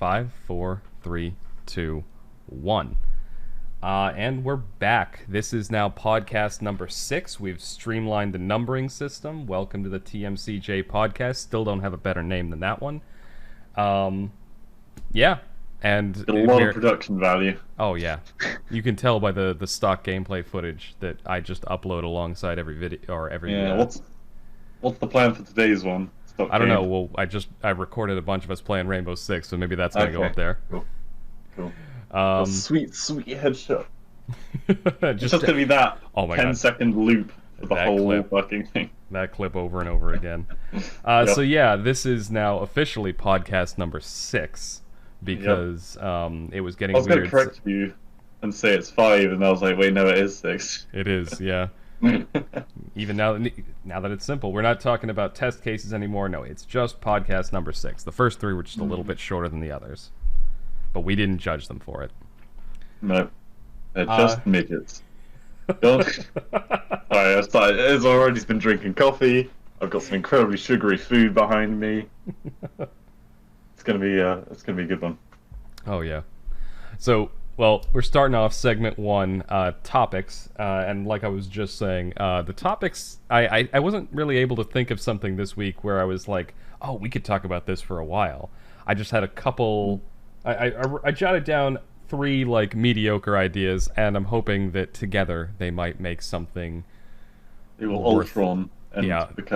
5, 4, 3, 2, 1. And we're back. This is now podcast number 6. We've streamlined the numbering system. Welcome to the TMCJ PodCast. Still don't have a better name than that one. Yeah. And a lot of production value. Oh, yeah. You can tell by the stock gameplay footage that I just upload alongside every video or every. Yeah. What's the plan for today's one? I don't know. Well, I recorded a bunch of us playing Rainbow Six, so maybe that's gonna go up there. Cool. Sweet headshot. It's just gonna be that 10-second loop of the whole fucking thing. That clip over and over again. So yeah, this is now officially podcast number 6 because it was getting weird. I was gonna correct you and say it's 5, and I was like, wait, no, it is 6. It is, yeah. Even now that it's simple, we're not talking about test cases anymore. No, it's just podcast number 6. The first 3 were just a little bit shorter than the others, but we didn't judge them for it. No, they're just midgets. Sorry, it's already been drinking coffee. I've got some incredibly sugary food behind me. It's gonna be a good one. Oh yeah. So. Well, we're starting off segment 1, topics, and like I was just saying, the topics, I wasn't really able to think of something this week where I was like, oh, we could talk about this for a while. I just had a couple, I jotted down 3, like, mediocre ideas, and I'm hoping that together they might make something Ultron. And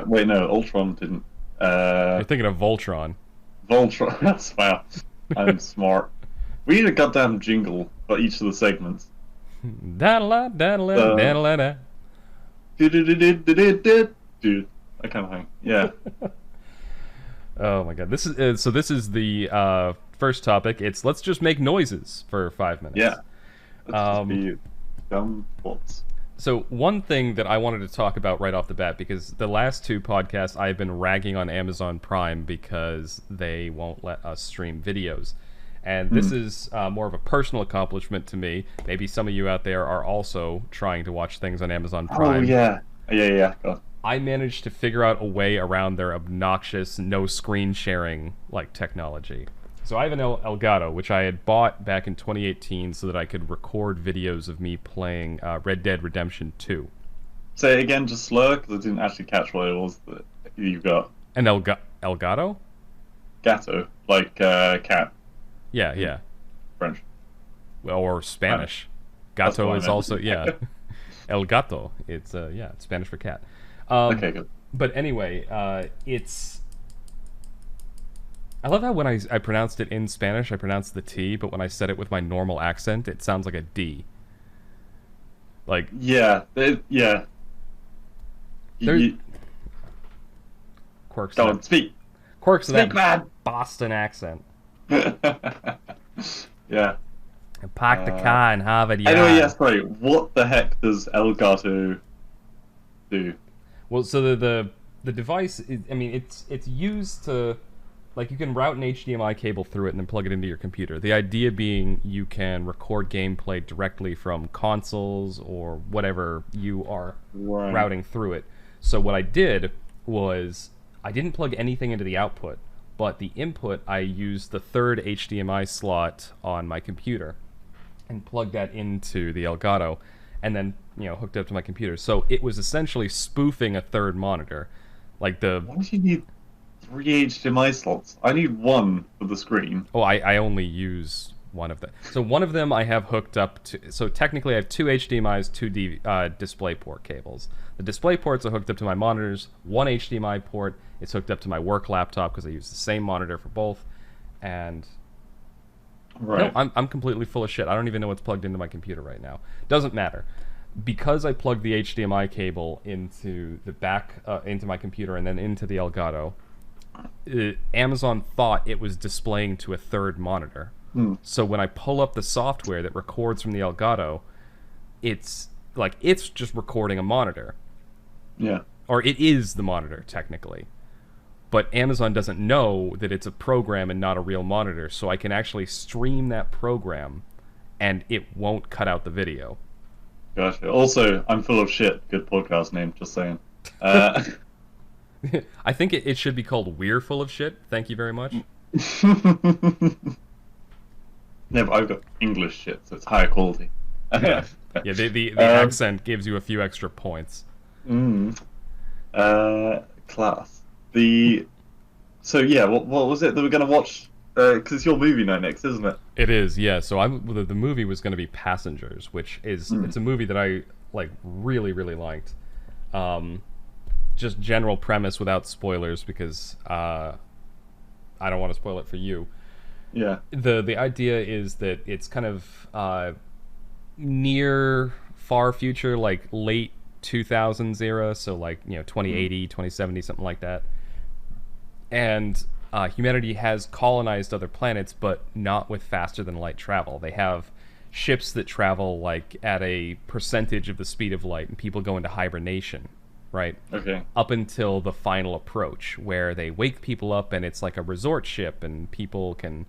wait, no, Ultron didn't. You're thinking of Voltron. Voltron, that's wow. I'm smart. We need a goddamn jingle for each of the segments. Da-da-la, da-da-la, da-da-la-da. Dude, that kind of thing. Yeah. Oh my god. This is the first topic. It's let's just make noises for 5 minutes. Yeah. Let's just be dumb thoughts. So one thing that I wanted to talk about right off the bat, because the last 2 podcasts I've been ragging on Amazon Prime because they won't let us stream videos. And this is more of a personal accomplishment to me. Maybe some of you out there are also trying to watch things on Amazon Prime. Oh, yeah. Yeah. Go. I managed to figure out a way around their obnoxious no screen sharing like technology. So I have an Elgato, which I had bought back in 2018 so that I could record videos of me playing Red Dead Redemption 2. Say it again, just slower, because I didn't actually catch what it was that you got. An Elgato? Gato, like cat. Yeah. French. Well, or Spanish. Gato is also, yeah. El gato. It's Spanish for cat. Okay, good. But anyway, it's... I love how when I pronounced it in Spanish, I pronounced the T, but when I said it with my normal accent, it sounds like a D. Like... Yeah. Quirks. Go on, speak. Quirks of that man. Boston accent. Yeah. Park the car in Harvard Yard. Anyway, yeah, sorry. What the heck does Elgato do? Well, so the device, it's used to, like, you can route an HDMI cable through it and then plug it into your computer. The idea being you can record gameplay directly from consoles or whatever you are routing through it. So what I did was I didn't plug anything into the output. But the input, I used the 3rd HDMI slot on my computer and plugged that into the Elgato and then, hooked it up to my computer. So it was essentially spoofing a 3rd monitor. Like Why do you need 3 HDMI slots? I need 1 for the screen. Oh, I only use one of them. So one of them I have hooked up to... So technically I have 2 HDMIs, 2 DisplayPort cables. The DisplayPorts are hooked up to my monitors. 1 HDMI port is hooked up to my work laptop because I use the same monitor for both. And... Right. No, I'm completely full of shit. I don't even know what's plugged into my computer right now. Doesn't matter. Because I plugged the HDMI cable into the back, into my computer and then into the Elgato, Amazon thought it was displaying to a 3rd monitor. So when I pull up the software that records from the Elgato, it's just recording a monitor. Yeah. Or it is the monitor, technically. But Amazon doesn't know that it's a program and not a real monitor, so I can actually stream that program, and it won't cut out the video. Gotcha. Also, I'm full of shit. Good podcast name, just saying. I think it should be called We're Full of Shit. Thank you very much. No, but I've got English shit, so it's higher quality. Yeah, yeah. The Um, accent gives you a few extra points. mm, Class. The So yeah, what was it that we're gonna watch? Because it's your movie night next, isn't it? It is, yeah. So the movie was going to be Passengers, which is Mm. it's a movie that I like really liked. Um, just general premise without spoilers because I don't want to spoil it for you. Yeah. The idea is that it's kind of near far future, like late 2000s era, so like 2080, 2070, something like that. And humanity has colonized other planets, but not with faster than light travel. They have ships that travel like at a percentage of the speed of light, and people go into hibernation, right? Okay. Up until the final approach, where they wake people up, and it's like a resort ship, and people can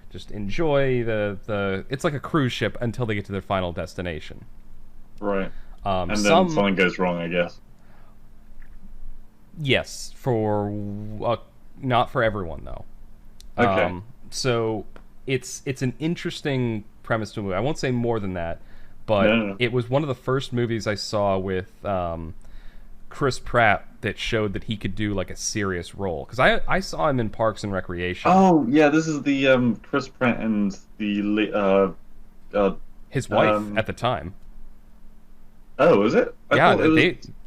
just enjoy the. It's like a cruise ship until they get to their final destination. Right. And then Some something goes wrong, I guess. Yes, for not for everyone though. Okay. So it's an interesting premise to a movie. I won't say more than that, No, but no, no. it was one of the first movies I saw with Chris Pratt that showed that he could do like a serious role. Because I saw him in Parks and Recreation. Oh yeah, this is the Chris Pratt and uh His wife um. at the time. Oh, is it? I Yeah, thought it was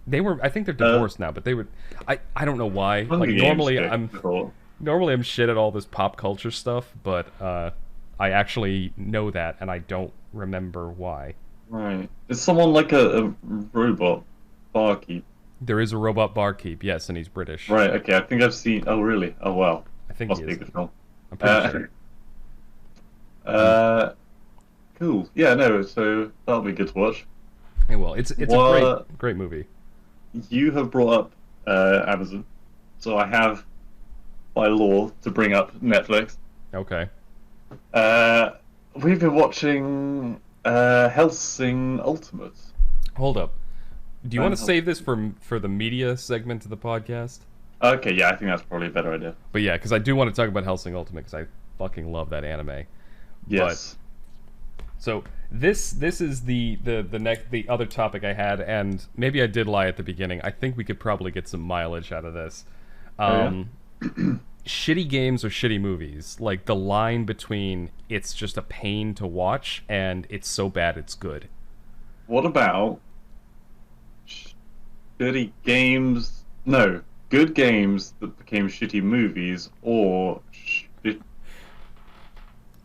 they were. I think they're divorced now, but they were. I don't know why. Hunger Like Games chick, I thought. normally I'm shit at all this pop culture stuff, but I actually know that, and I don't remember why. Right. Is someone like a robot barkeep? There is a robot barkeep, yes, and he's British. Right. Okay. I think I've seen. Oh, really? Oh, wow. I think he Must be a is. good film. I'm pretty Uh, sure. uh, cool. Yeah. No. So that'll be good to watch. Yeah, well, it's a What great movie. you have brought up Amazon, so I have by law to bring up Netflix. Okay. Uh, we've been watching Helsing Ultimate. Hold up. Do you Van want to save this for the media segment of the podcast? Okay, yeah, I think that's probably a better idea. But yeah, because I do want to talk about Hellsing Ultimate because I fucking love that anime. Yes. So this is the other topic I had, and maybe I did lie at the beginning. I think we could probably get some mileage out of this. Oh, Shitty games or shitty movies, like the line between it's just a pain to watch and it's so bad it's good. What about shitty games? No, good games that became shitty movies, or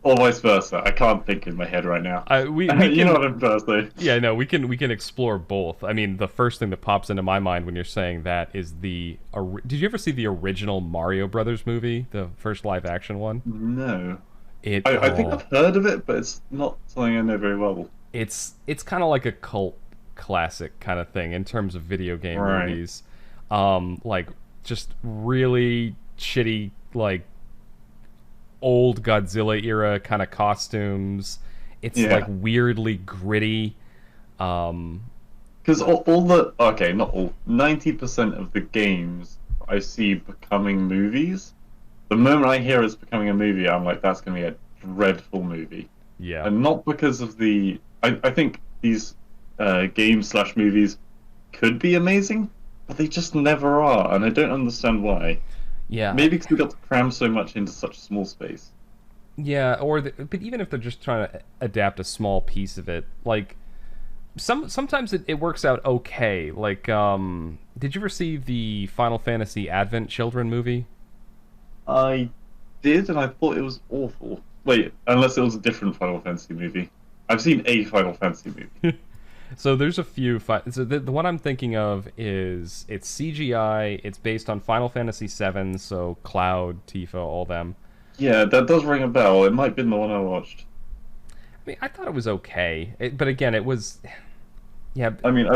vice versa. I can't think in my head right now. We You can, know what I'm trying to say? yeah, no, we can explore both. I mean, the first thing that pops into my mind when you're saying that is did you ever see the original Mario Brothers movie, the first live action one? No. It I think oh, I've heard of it, but it's not something I know very well. it's kind of like a cult classic kind of thing in terms of video game Right. movies. Like just really shitty, like old Godzilla era kind of costumes. It's like Yeah. weirdly gritty. Um, Because all the okay, not all, 90% of the games I see becoming movies, the moment I hear it's becoming a movie, I'm like, that's going to be a dreadful movie. yeah. And not because of I think these games slash movies could be amazing, but they just never are, and I don't understand why. Yeah, Maybe because we got to cram so much into such a small space. yeah, but even if they're just trying to adapt a small piece of it, like sometimes it works out okay. Like, did you ever see the Final Fantasy Advent Children movie? I did, and I thought it was awful. Wait, unless it was a different Final Fantasy movie. I've seen a Final Fantasy movie. So there's a few. So the one I'm thinking of is it's CGI. It's based on Final Fantasy VII, so Cloud, Tifa, all them. Yeah, that does ring a bell. It might have been the one I watched. I mean, I thought it was okay, but again, it was. Yeah, I mean,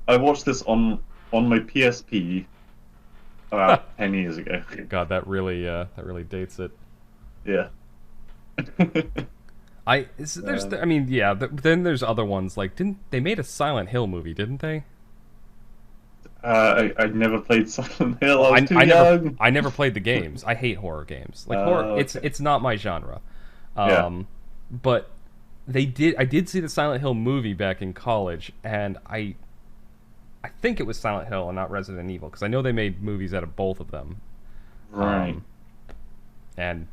I watched this on my PSP about 10 years ago. God, that really dates it. Yeah. I mean, yeah. Then there's other ones like didn't they made a Silent Hill movie, didn't they? I never played Silent Hill. I I, was too I never young. I never played the games. I hate horror games. Like horror, Okay. it's not my genre. Yeah. but I did see the Silent Hill movie back in college, and I think it was Silent Hill and not Resident Evil, because I know they made movies out of both of them. Right. And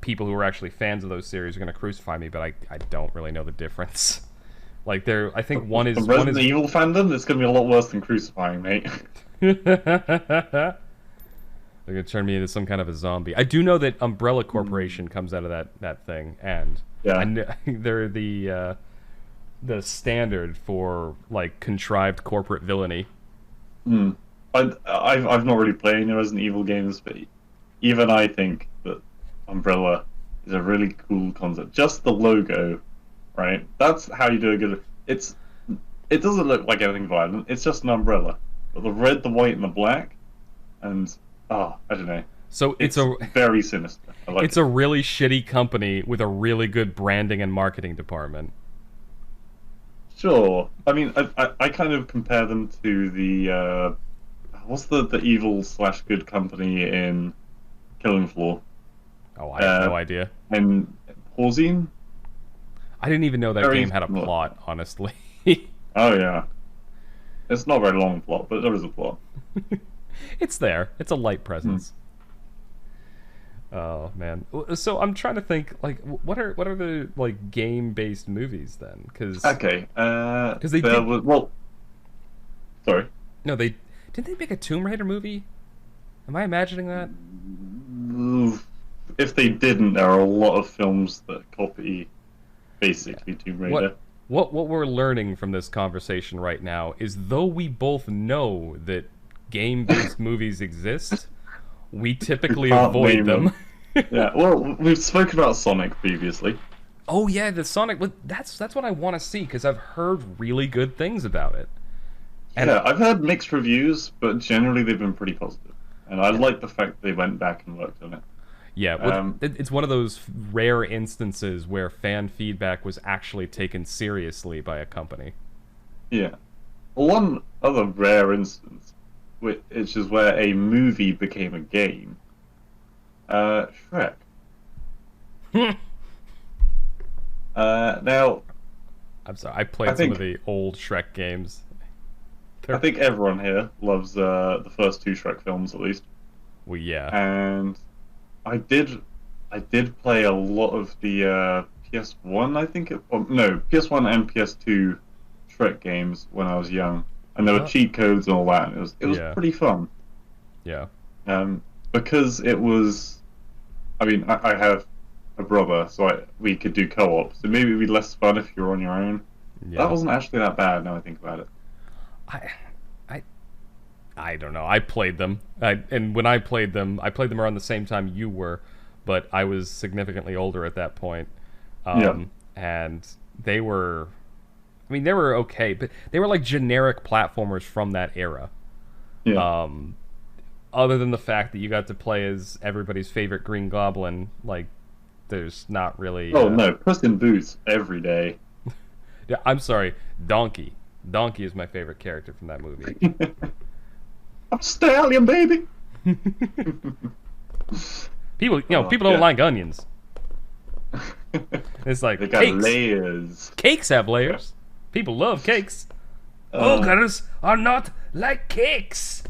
people who are actually fans of those series are going to crucify me, but I don't really know the difference. Like, I think one is... The Resident Evil fandom, it's going to be a lot worse than crucifying, mate. They're going to turn me into some kind of a zombie. I do know that Umbrella Corporation comes out of that thing, and Yeah. they're the standard for, like, contrived corporate villainy. I've not really played any Resident Evil games, but even I think that Umbrella is a really cool concept. Just the logo, right? That's how you do a good... It doesn't look like anything violent. It's just an umbrella. But the red, the white, and the black, and... I don't know. So it's very sinister. I like it's a really shitty company with a really good branding and marketing department. Sure. I mean, I kind of compare them to the what's the evil / good company in Killing Floor? Oh, I have no idea. And Pausine? I didn't even know that game had a plot, honestly. Oh yeah. It's not a very long plot, but there is a plot. It's there. It's a light presence. Oh man. So I'm trying to think, like, what are the, like, game-based movies then? Because okay. Because they did. Well, sorry. No, didn't they make a Tomb Raider movie? Am I imagining that? If they didn't, there are a lot of films that copy basically Tomb Raider. What we're learning from this conversation right now is, though we both know that game-based movies exist, we typically avoid them. Yeah, well, we've spoken about Sonic previously. Oh yeah, the Sonic. That's what I want to see, because I've heard really good things about it. And yeah, I've heard mixed reviews, but generally they've been pretty positive. And I like the fact they went back and worked on it. Yeah, it's one of those rare instances where fan feedback was actually taken seriously by a company. Yeah. One other rare instance, which is where a movie became a game. Shrek. Now... I'm sorry, I played some of the old Shrek games. I think everyone here loves the first two Shrek films, at least. Well, yeah. And I did play a lot of the PS1, I think PS1 and PS2 Shrek games when I was young, and there were cheat codes and all that, and it was pretty fun. Yeah. Because it was, I mean, I have a brother, so we could do co-op, so maybe it'd be less fun if you're on your own. Yeah. That wasn't actually that bad now I think about it. I don't know. I played them, and when I played them around the same time you were, but I was significantly older at that point. And they were, I mean, they were okay, but they were like generic platformers from that era. Yeah. Other than the fact that you got to play as everybody's favorite Green Goblin, like, there's not really... Oh, no. Puss in Boots every day. Yeah, I'm sorry. Donkey. Donkey is my favorite character from that movie. I'm a stallion, baby! People don't like onions. It's like, they got cakes. Layers. Cakes have layers. People love cakes. Ogres are not like cakes.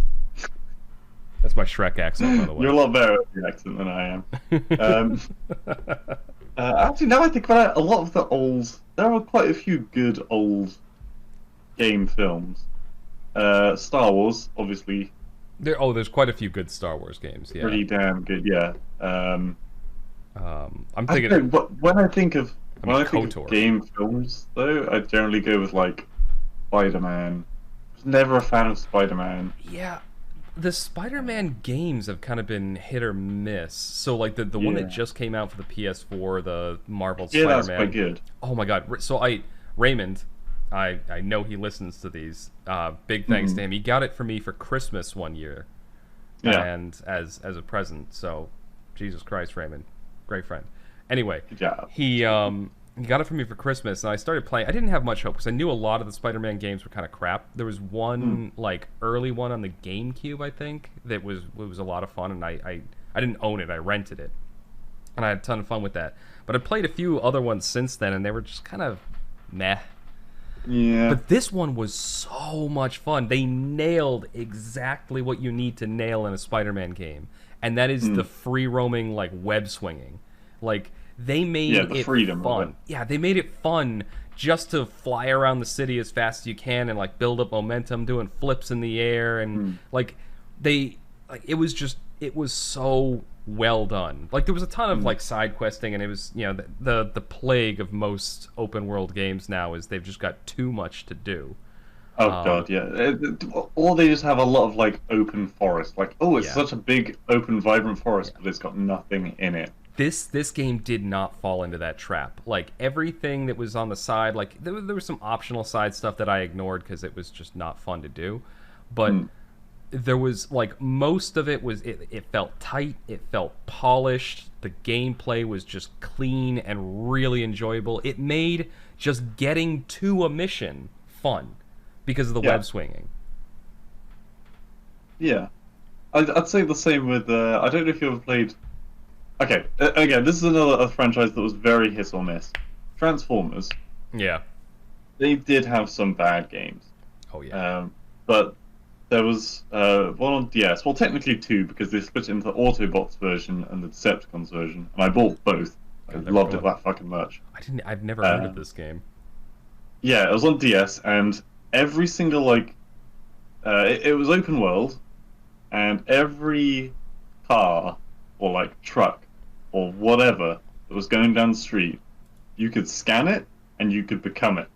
That's my Shrek accent, by the way. You're a lot better at the accent than I am. Actually, now I think about it, a lot of the there are quite a few good old game films. Star Wars, obviously. There's quite a few good Star Wars games. Yeah. Pretty damn good, yeah. I'm thinking. When I think of game films, though, I generally go with like Spider-Man. I was never a fan of Spider-Man. Yeah. The Spider-Man games have kind of been hit or miss. So, like, the one that just came out for the PS4, the Marvel Spider-Man. Yeah, that's quite good. Oh, my God. So, Raymond, I know he listens to these. Big thanks to him. He got it for me for Christmas one year. Yeah. And as a present. So, Jesus Christ, Raymond. Great friend. Anyway. Good job. He got it for me for Christmas, and I started playing. I didn't have much hope, because I knew a lot of the Spider-Man games were kind of crap. There was one, like, early one on the GameCube, I think, that was a lot of fun, and I didn't own it. I rented it. and I had a ton of fun with that. But I played a few other ones since then, and they were just kind of meh. Yeah. But this one was so much fun. They nailed exactly what you need to nail in a Spider-Man game, and that is the free roaming, like, web swinging. Like, they made the it freedom fun. of it. Yeah, they made it fun just to fly around the city as fast as you can and, like, build up momentum, doing flips in the air, and like it was so well done. Like, there was a ton of like side questing, and it was, you know, the plague of most open world games now is they've just got too much to do. Oh God, yeah. Or they just have a lot of like open forest. Like, oh, it's Yeah. such a big, open, vibrant forest, but it's got nothing in it. This game did not fall into that trap. Like, everything that was on the side, like there was some optional side stuff that I ignored because it was just not fun to do, but there was, like, most of it was it felt tight, it felt polished, the gameplay was just clean and really enjoyable. It made just getting to a mission fun because of the web swinging. Yeah, I'd say the same with. I don't know if you ever played. Okay, again, this is another franchise that was very hit or miss. Transformers. Yeah. They did have some bad games. Oh yeah. But there was one on DS. Well, technically two, because they split it into the Autobots version and the Decepticons version, and I bought both. I loved it that fucking much. I've never heard of this game. Yeah, it was on DS, and every single it was open world, and every car or like truck or whatever that was going down the street, you could scan it and you could become it.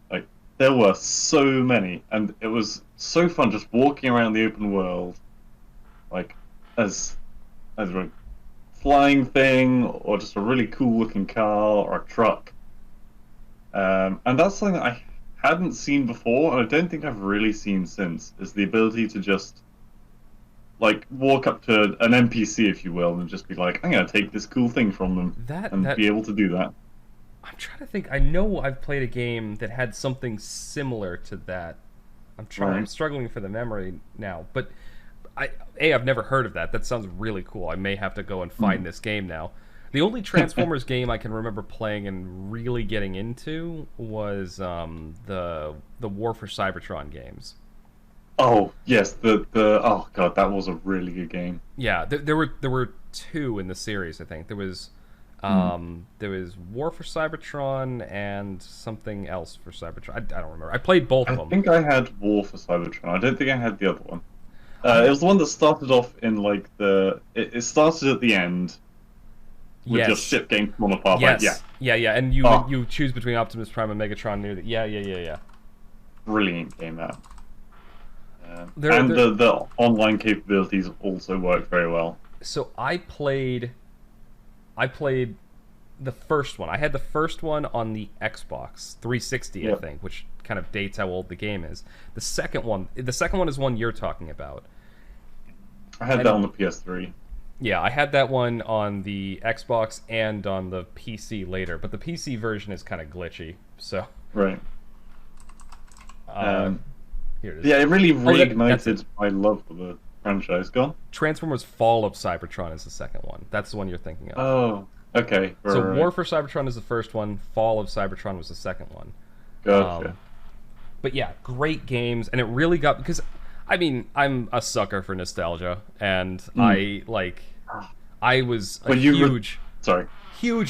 Like, there were so many, and it was so fun just walking around the open world, like as a flying thing or just a really cool looking car or a truck. And that's something that I hadn't seen before, and I don't think I've really seen since, is the ability to just like walk up to an NPC, if you will, and just be like, I'm gonna take this cool thing from them, and be able to do that. I'm trying to think. I know I've played a game that had something similar to that. I'm struggling for the memory now, but I've never heard of that. That sounds really cool. I may have to go and find this game now. The only Transformers game I can remember playing and really getting into was the War for Cybertron games. Oh yes, oh God, that was a really good game. Yeah, there were two in the series. I think there was War for Cybertron and something else for Cybertron. I don't remember. I played both of them. I think I had War for Cybertron. I don't think I had the other one. It was the one that started off in like it started at the end with your ship getting torn apart. Yes. Like, yeah, and you choose between Optimus Prime and Megatron near the yeah. Brilliant game that. The online capabilities also work very well. So I played the first one. I had the first one on the Xbox 360, I think, which kind of dates how old the game is. The second one is one you're talking about. I had that on the PS3. Yeah, I had that one on the Xbox and on the PC later, but the PC version is kind of glitchy. So right. Here it is. Yeah, it really reignited my love for the franchise. Go on. Transformers Fall of Cybertron is the second one. That's the one you're thinking of. Oh, okay. So War for Cybertron is the first one. Fall of Cybertron was the second one. Gotcha. But yeah, great games, and it really got, because I mean, I'm a sucker for nostalgia, and I was a huge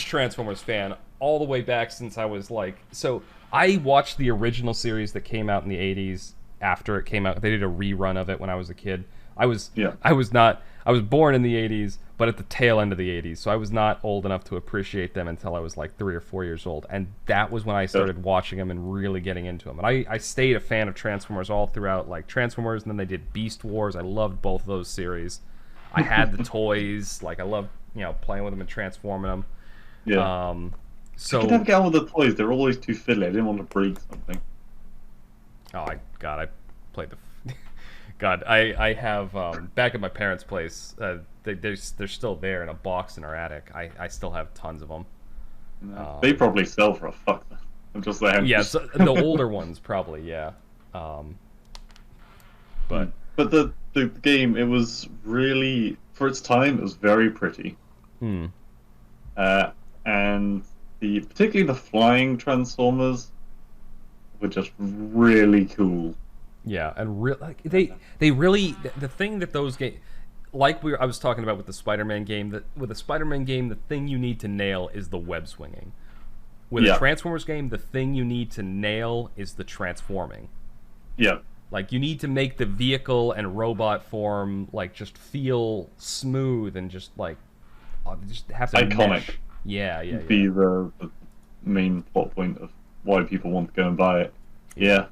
Transformers fan all the way back since I was like, so I watched the original series that came out in the 80s. After it came out, they did a rerun of it when I was a kid. I was born in the 80s, but at the tail end of the 80s, so I was not old enough to appreciate them until I was like 3 or 4 years old, and that was when I started watching them and really getting into them. And I stayed a fan of Transformers all throughout, like Transformers, and then they did Beast Wars. I loved both of those series. I had the toys, like I loved, playing with them and transforming them. Yeah. So you never get on with the toys. They're always too fiddly. I didn't want to break something. Oh, I played the... God, I have, back at my parents' place, they're still there in a box in our attic. I still have tons of them. They probably sell for a fuck. I'm just saying. Yeah, so the older ones probably, yeah. But the game, it was really, for its time, it was very pretty. And particularly the flying Transformers were just really cool. Yeah, and like they really the thing that those games, like I was talking about with the Spider-Man game, that with the Spider-Man game, the thing you need to nail is the web swinging. With a Yeah, Transformers game, the thing you need to nail is the transforming. yeah, Like you need to make the vehicle and robot form like just feel smooth and just like just have to iconic. mesh. Yeah, yeah, yeah. Be the main plot point of why people want to go and buy it. Yeah.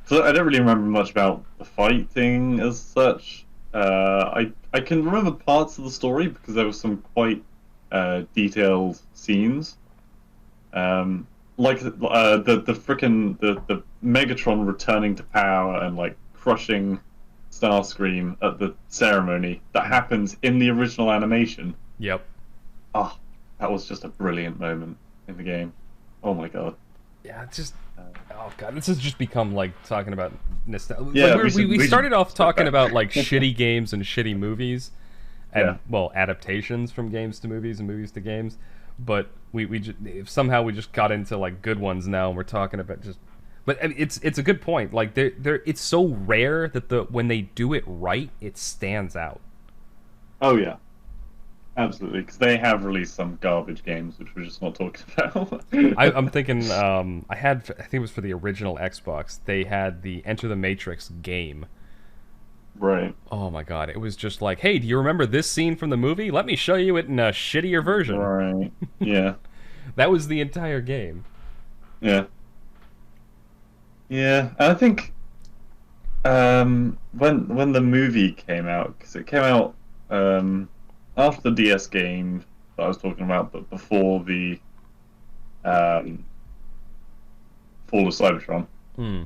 So I don't really remember much about the fighting as such. I can remember parts of the story because there were some quite detailed scenes. Like the frickin' the Megatron returning to power and like crushing Starscream at the ceremony that happens in the original animation. Yep. Oh, that was just a brilliant moment in the game. Oh my god. Yeah, it's just oh god, this has just become like talking about nostalgia. Yeah, like, we started off talking about like back. shitty games and shitty movies, and Yeah. well, adaptations from games to movies and movies to games. But somehow we just got into like good ones now, and we're talking about just. But I mean, it's a good point. Like they're it's so rare that when they do it right, it stands out. Oh yeah. Absolutely, because they have released some garbage games, which we're just not talking about. I'm thinking, I think it was for the original Xbox. They had the Enter the Matrix game. Right. Oh my god, it was just like, hey, do you remember this scene from the movie? Let me show you it in a shittier version. Right. Yeah. That was the entire game. Yeah. Yeah, and I think when the movie came out, because it came out after the DS game that I was talking about, but before the Fall of Cybertron. Hmm.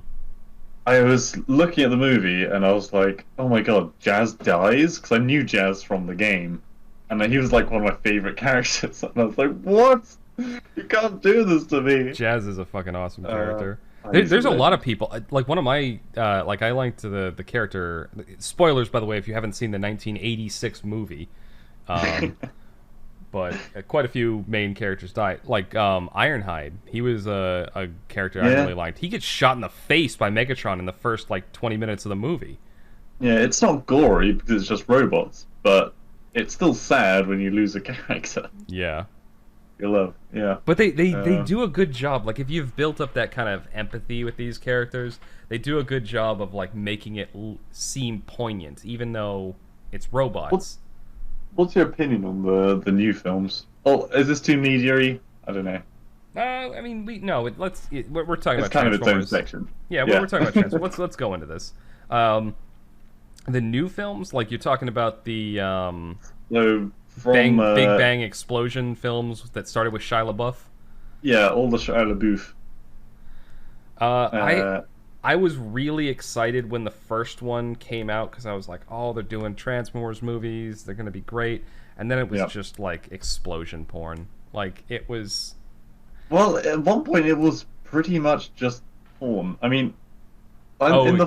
I was looking at the movie and I was like, "Oh my god, Jazz dies!" Because I knew Jazz from the game, and he was like one of my favorite characters. And I was like, "What? You can't do this to me!" Jazz is a fucking awesome character. He's There's a amazing. lot of people. Like one of my, like I liked the character. Spoilers, by the way, if you haven't seen the 1986 movie. But quite a few main characters died. Like Ironhide, he was a character I Yeah. really liked. He gets shot in the face by Megatron in the first like 20 minutes of the movie. Yeah, it's not gory because it's just robots, but it's still sad when you lose a character Yeah. you love. Yeah. But they do a good job. Like if you've built up that kind of empathy with these characters, they do a good job of like making it seem poignant, even though it's robots. What's your opinion on the new films? Oh, is this too media-y? I don't know. I mean, we're talking It's about kind of its own Transformers. section. Yeah, we're talking about Transformers. Let's go into this. The new films, like you're talking about the So from Big Bang explosion films that started with Shia LaBeouf. yeah, all the Shia LaBeouf. I was really excited when the first one came out because I was like, oh, they're doing Transformers movies, they're gonna be great, and then it was Yep. just like explosion porn. Like it was. Well, at one point it was pretty much just porn. I mean, Oh, in the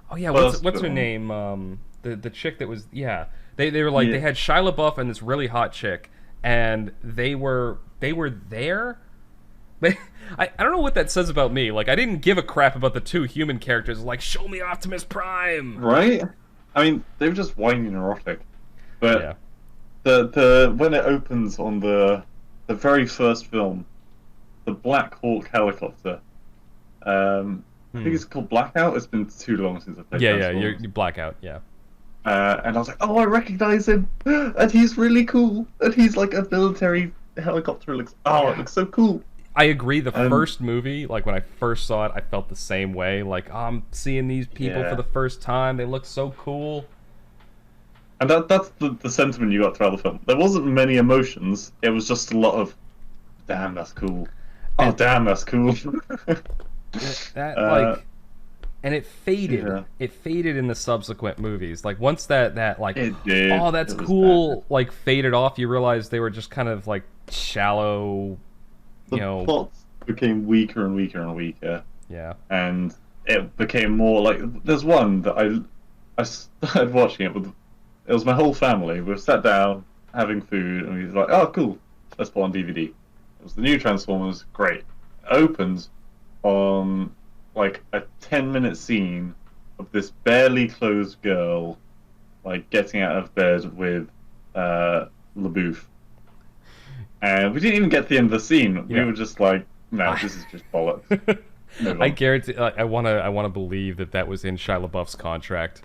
Oh yeah, first what's her film- name? The chick that was they were like Yeah. they had Shia LaBeouf and this really hot chick, and they were there. I don't know what that says about me. Like I didn't give a crap about the two human characters. Like show me Optimus Prime. Right? I mean, they were just whiny and erotic. But Yeah. the when it opens on the very first film, the Black Hawk helicopter. I think it's called Blackout. It's been too long since I played Yeah, Transformers. you blackout. Yeah. And I was like, oh, I recognize him, and he's really cool, and he's like a military helicopter. It looks so cool. I agree. The first movie, like when I first saw it, I felt the same way. Like I'm seeing these people Yeah. for the first time. They look so cool. And that's the sentiment you got throughout the film. There wasn't many emotions. It was just a lot of, damn, that's cool. Oh, damn, that's cool. That and it faded. Yeah. It faded in the subsequent movies. Like once that like, It did. oh, that's It was cool. bad. Like faded off. You realize they were just kind of like shallow. The plots became weaker and weaker and weaker, Yeah. and it became more like. There's one that I started watching it with. It was my whole family. We sat down having food, and we was like, "Oh, cool." let's put on DVD. It was the new Transformers. Great. It opens on like a 10-minute scene of this barely clothed girl, like getting out of bed with LaBouffe. And we didn't even get to the end of the scene. We were just like, no, this is just bollocks. I guarantee. I wanna believe that was in Shia LaBeouf's contract.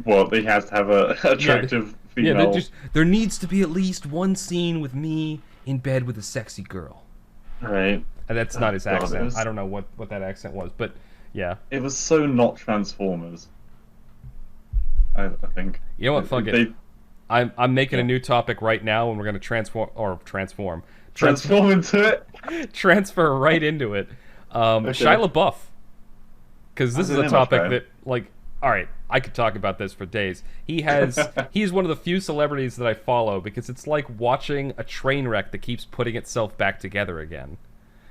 Well, he has to have a attractive female. Yeah, there needs to be at least one scene with me in bed with a sexy girl. Right. And that's not his accent. I don't know what that accent was, but yeah. It was so not Transformers. I think. You know what? Fuck it. I'm making a new topic right now, and we're gonna transform into it. Transfer right into it. Shia LaBeouf, because this is a topic that, like, all right, I could talk about this for days. He's one of the few celebrities that I follow because it's like watching a train wreck that keeps putting itself back together again.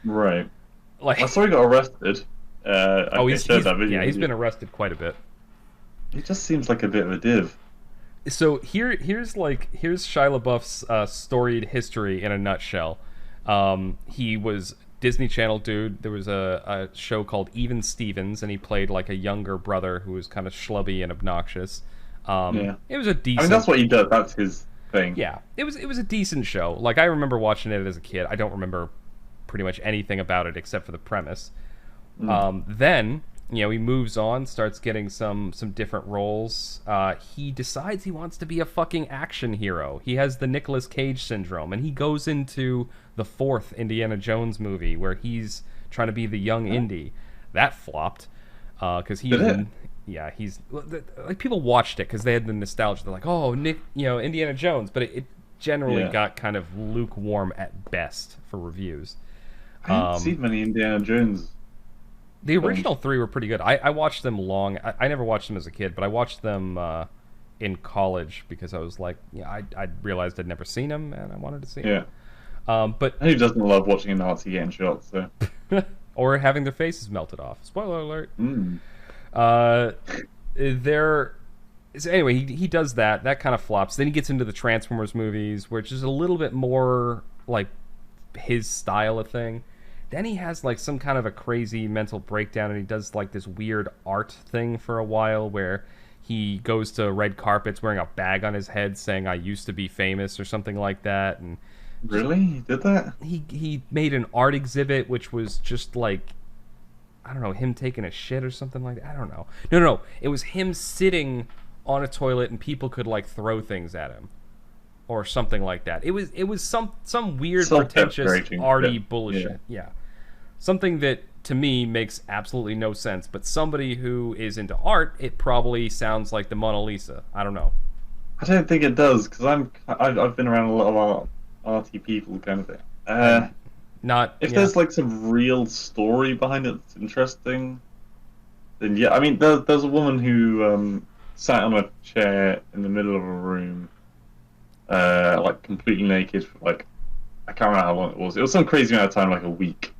Right. Like, I saw he got arrested. He's been arrested quite a bit. He just seems like a bit of a div. So here's Shia LaBeouf's storied history in a nutshell. He was Disney Channel dude. There was a show called Even Stevens, and he played like a younger brother who was kind of schlubby and obnoxious. It was a decent. I mean, that's what he does. That's his thing. Yeah, it was a decent show. Like, I remember watching it as a kid. I don't remember pretty much anything about it except for the premise. Then, you know, he moves on, starts getting some different roles. He decides he wants to be a fucking action hero. He has the Nicolas Cage syndrome, and he goes into the 4th Indiana Jones movie where he's trying to be the young Indy. That flopped because he's like, people watched it because they had the nostalgia. They're like, oh, Indiana Jones, but it generally got kind of lukewarm at best for reviews. I haven't seen many Indiana Jones. The original 3 were pretty good. I watched them long. I never watched them as a kid, but I watched them in college because I was like, I realized I'd never seen them and I wanted to see them. But who doesn't love watching a Nazi getting shot? So, or having their faces melted off. Spoiler alert. So anyway, he does that. That kind of flops. Then he gets into the Transformers movies, which is a little bit more like his style of thing. Then he has like some kind of a crazy mental breakdown, and he does like this weird art thing for a while where he goes to red carpets wearing a bag on his head saying I used to be famous or something like that. And really? He did that? He made an art exhibit which was just like, I don't know, him taking a shit or something like that. I don't know. No. It was him sitting on a toilet and people could like throw things at him. Or something like that. It was some weird, pretentious, arty bullshit. Yeah. Something that, to me, makes absolutely no sense. But somebody who is into art, it probably sounds like the Mona Lisa. I don't know. I don't think it does, because I've been around a lot of arty people, kind of thing. If there's like some real story behind it that's interesting, then yeah. I mean, there's a woman who sat on a chair in the middle of a room. Like completely naked for like, I can't remember how long it was. It was some crazy amount of time, like a week.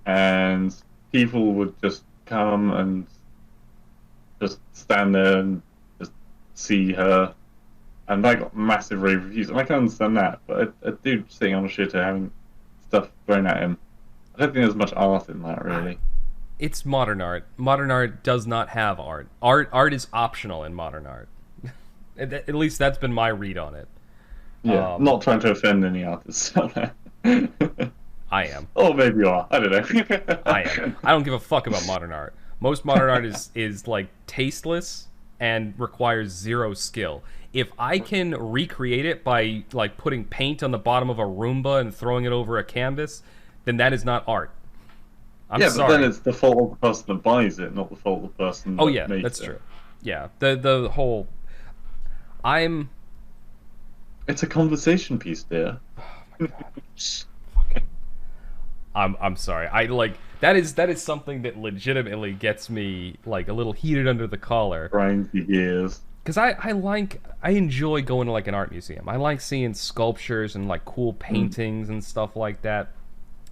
And people would just come and just stand there and just see her, and that got massive rave reviews. And I can understand that, but a dude sitting on a shitter having stuff thrown at him, I don't think there's much art in that, really. It's modern art. Modern art does not have art. Art is optional in modern art. At least that's been my read on it. Yeah, not trying to offend any artists. I am. Oh, maybe you are. I don't know. I am. I don't give a fuck about modern art. Most modern art is like tasteless and requires zero skill. If I can recreate it by like putting paint on the bottom of a Roomba and throwing it over a canvas, then that is not art. I'm sorry. But then it's the fault of the person that buys it, not the fault of the person that makes it. Oh yeah, that's true. Yeah, the whole... It's a conversation piece, dear. Oh my god. I'm sorry. I like that is something that legitimately gets me like a little heated under the collar. Grinds your gears. Because I enjoy going to like an art museum. I like seeing sculptures and like cool paintings and stuff like that.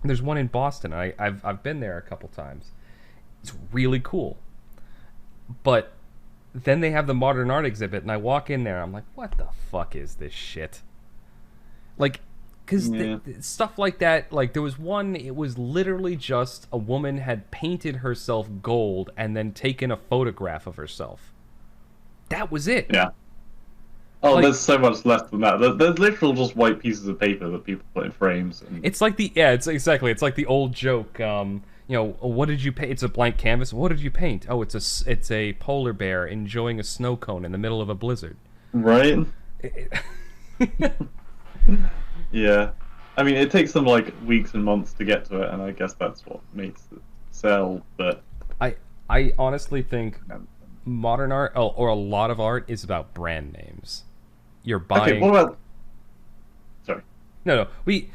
There's one in Boston. I've been there a couple times. It's really cool. But then they have the modern art exhibit, and I walk in there, I'm like, what the fuck is this shit? Like, because Yeah. stuff like that, like there was one, it was literally just a woman had painted herself gold and then taken a photograph of herself. That was it. Yeah. Oh, Like, there's so much less than that. There's literal just white pieces of paper that people put in frames. And... it's like it's like the old joke. What did you paint? It's a blank canvas. What did you paint? Oh, it's a polar bear enjoying a snow cone in the middle of a blizzard. Right? Yeah. I mean, it takes them like weeks and months to get to it, and I guess that's what makes it sell. But I honestly think modern art, or a lot of art, is about brand names. You're buying. Okay, what about? Sorry. No. We've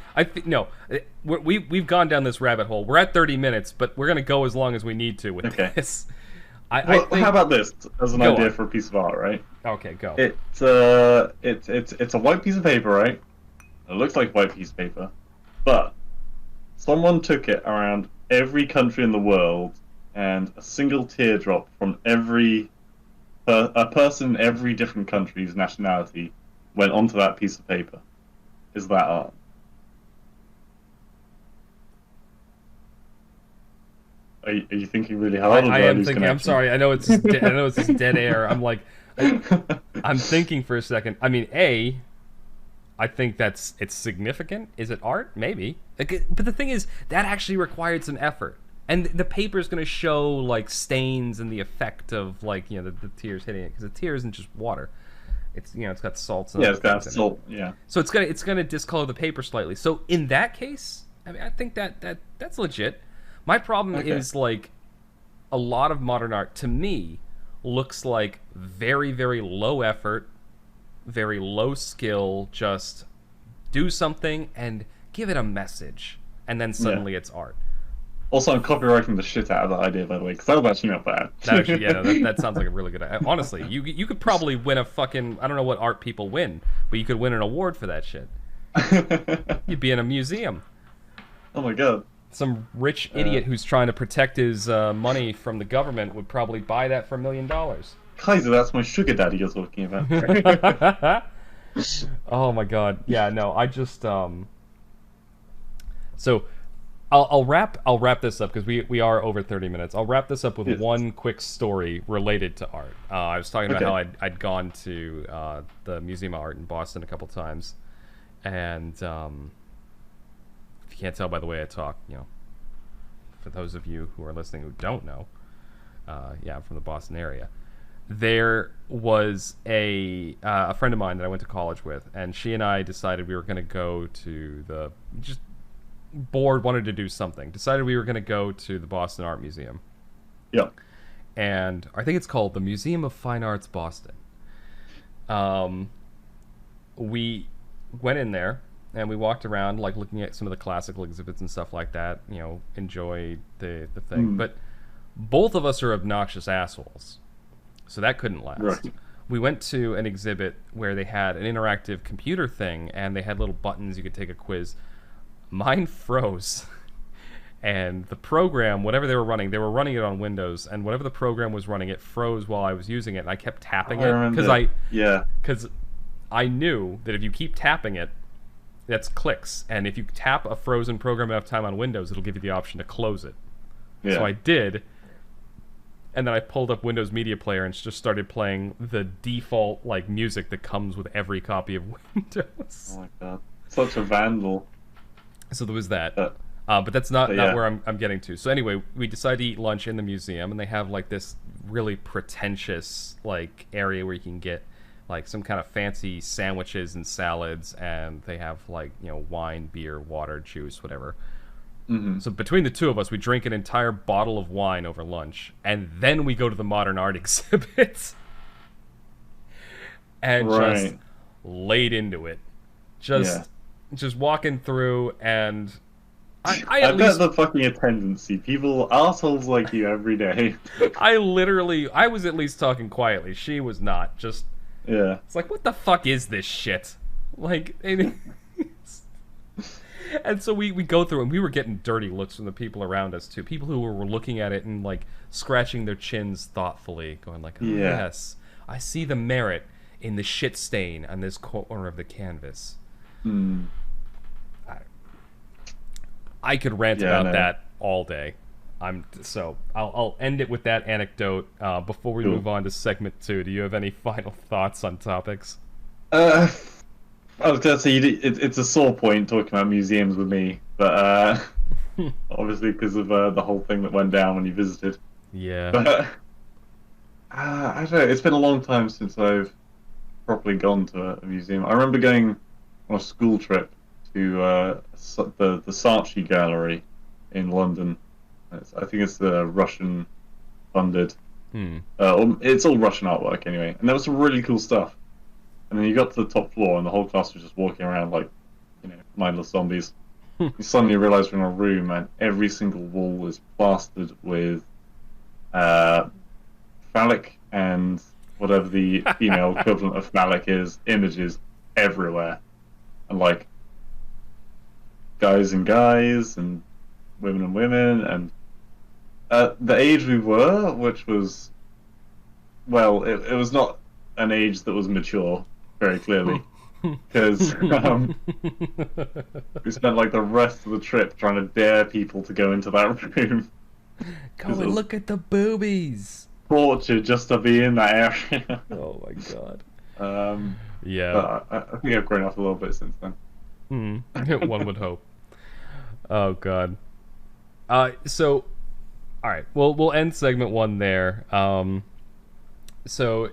gone down this rabbit hole. We're at 30 minutes, but we're gonna go as long as we need to with this. How about this as an idea on. for a piece of art, right? Okay, go. It's a white piece of paper, right? It looks like a white piece of paper, but someone took it around every country in the world, and a single teardrop from a person in every different country's nationality went onto that piece of paper. Is that art? Are you thinking really hard? I am thinking. I'm sorry. I know it's just dead air. I'm like, I'm thinking for a second. I mean, I think it's significant. Is it art? Maybe. But the thing is, that actually required some effort. And the paper is going to show like stains and the effect of like the tears hitting it, because the tear isn't just water. It's it's got salts. And it's got salt. Yeah. So it's gonna discolor the paper slightly. So in that case, I mean, I think that's legit. My problem is like a lot of modern art to me looks like very, very low effort, very low skill. Just do something and give it a message, and then suddenly it's art. Also, I'm copywriting the shit out of that idea, by the way, because that was actually not bad. That sounds like a really good idea. Honestly, you could probably win a fucking... I don't know what art people win, but you could win an award for that shit. You'd be in a museum. Oh my god. Some rich idiot who's trying to protect his money from the government would probably buy that for $1 million. Kaiser, that's my sugar daddy you're talking about. Oh my god. Yeah, no, I just... So... I'll wrap this up because we are over 30 minutes. I'll wrap this up with one quick story related to art. I was talking about how I'd gone to the Museum of Art in Boston a couple times, and if you can't tell by the way I talk, for those of you who are listening who don't know, I'm from the Boston area. There was a friend of mine that I went to college with, and she and I decided we were going to go to wanted to do something, decided we were going to go to the Boston Art Museum. Yeah. And I think it's called the Museum of Fine Arts Boston. We went in there and we walked around, like looking at some of the classical exhibits and stuff like that, enjoyed the thing. But both of us are obnoxious assholes, so that couldn't last. Right. We went to an exhibit where they had an interactive computer thing, and they had little buttons you could take a quiz. Mine froze, and the program, whatever they were running it on Windows, and whatever the program was running, it froze while I was using it, and I kept tapping it because I knew that if you keep tapping it, that's clicks, and if you tap a frozen program enough time on Windows, it'll give you the option to close it. Yeah. So I did, and then I pulled up Windows Media Player and just started playing the default like music that comes with every copy of Windows. Oh my god, such a vandal. So there was that, but that's not where I'm getting to. So anyway, we decided to eat lunch in the museum, and they have like this really pretentious like area where you can get like some kind of fancy sandwiches and salads, and they have like wine, beer, water, juice, whatever. Mm-hmm. So between the two of us, we drink an entire bottle of wine over lunch, and then we go to the modern art exhibit, and just laid into it, just walking through, and I bet the fucking attendance see people assholes like you every day. I was at least talking quietly. She was not. Just it's like, what the fuck is this shit? Like, and so we go through, and we were getting dirty looks from the people around us too. People who were looking at it and like scratching their chins thoughtfully, going like, yes, I see the merit in the shit stain on this corner of the canvas. I could rant Yeah, about no. that all day. I'll end it with that anecdote. Before we Cool. move on to segment 2, do you have any final thoughts on topics? Uh, I was gonna say it's a sore point talking about museums with me, but obviously because of the whole thing that went down when you visited. Yeah. But I don't know. It's been a long time since I've properly gone to a museum. I remember going on a school trip to the Saatchi Gallery in London. I think it's the Russian funded. Hmm. It's all Russian artwork anyway, and there was some really cool stuff. And then you got to the top floor, and the whole class was just walking around like, mindless zombies. You suddenly realize we're in a room, and every single wall is plastered with phallic and whatever the female equivalent of phallic is, images everywhere, and like guys and women, and the age we were, which was, well, it was not an age that was mature, very clearly, because we spent like the rest of the trip trying to dare people to go into that room. Go and look at the boobies. Torture just to be in that area. Oh my god. Yeah. But I think I've grown up a little bit since then. One would hope. Oh god. So, all right. We'll end segment 1 there. This is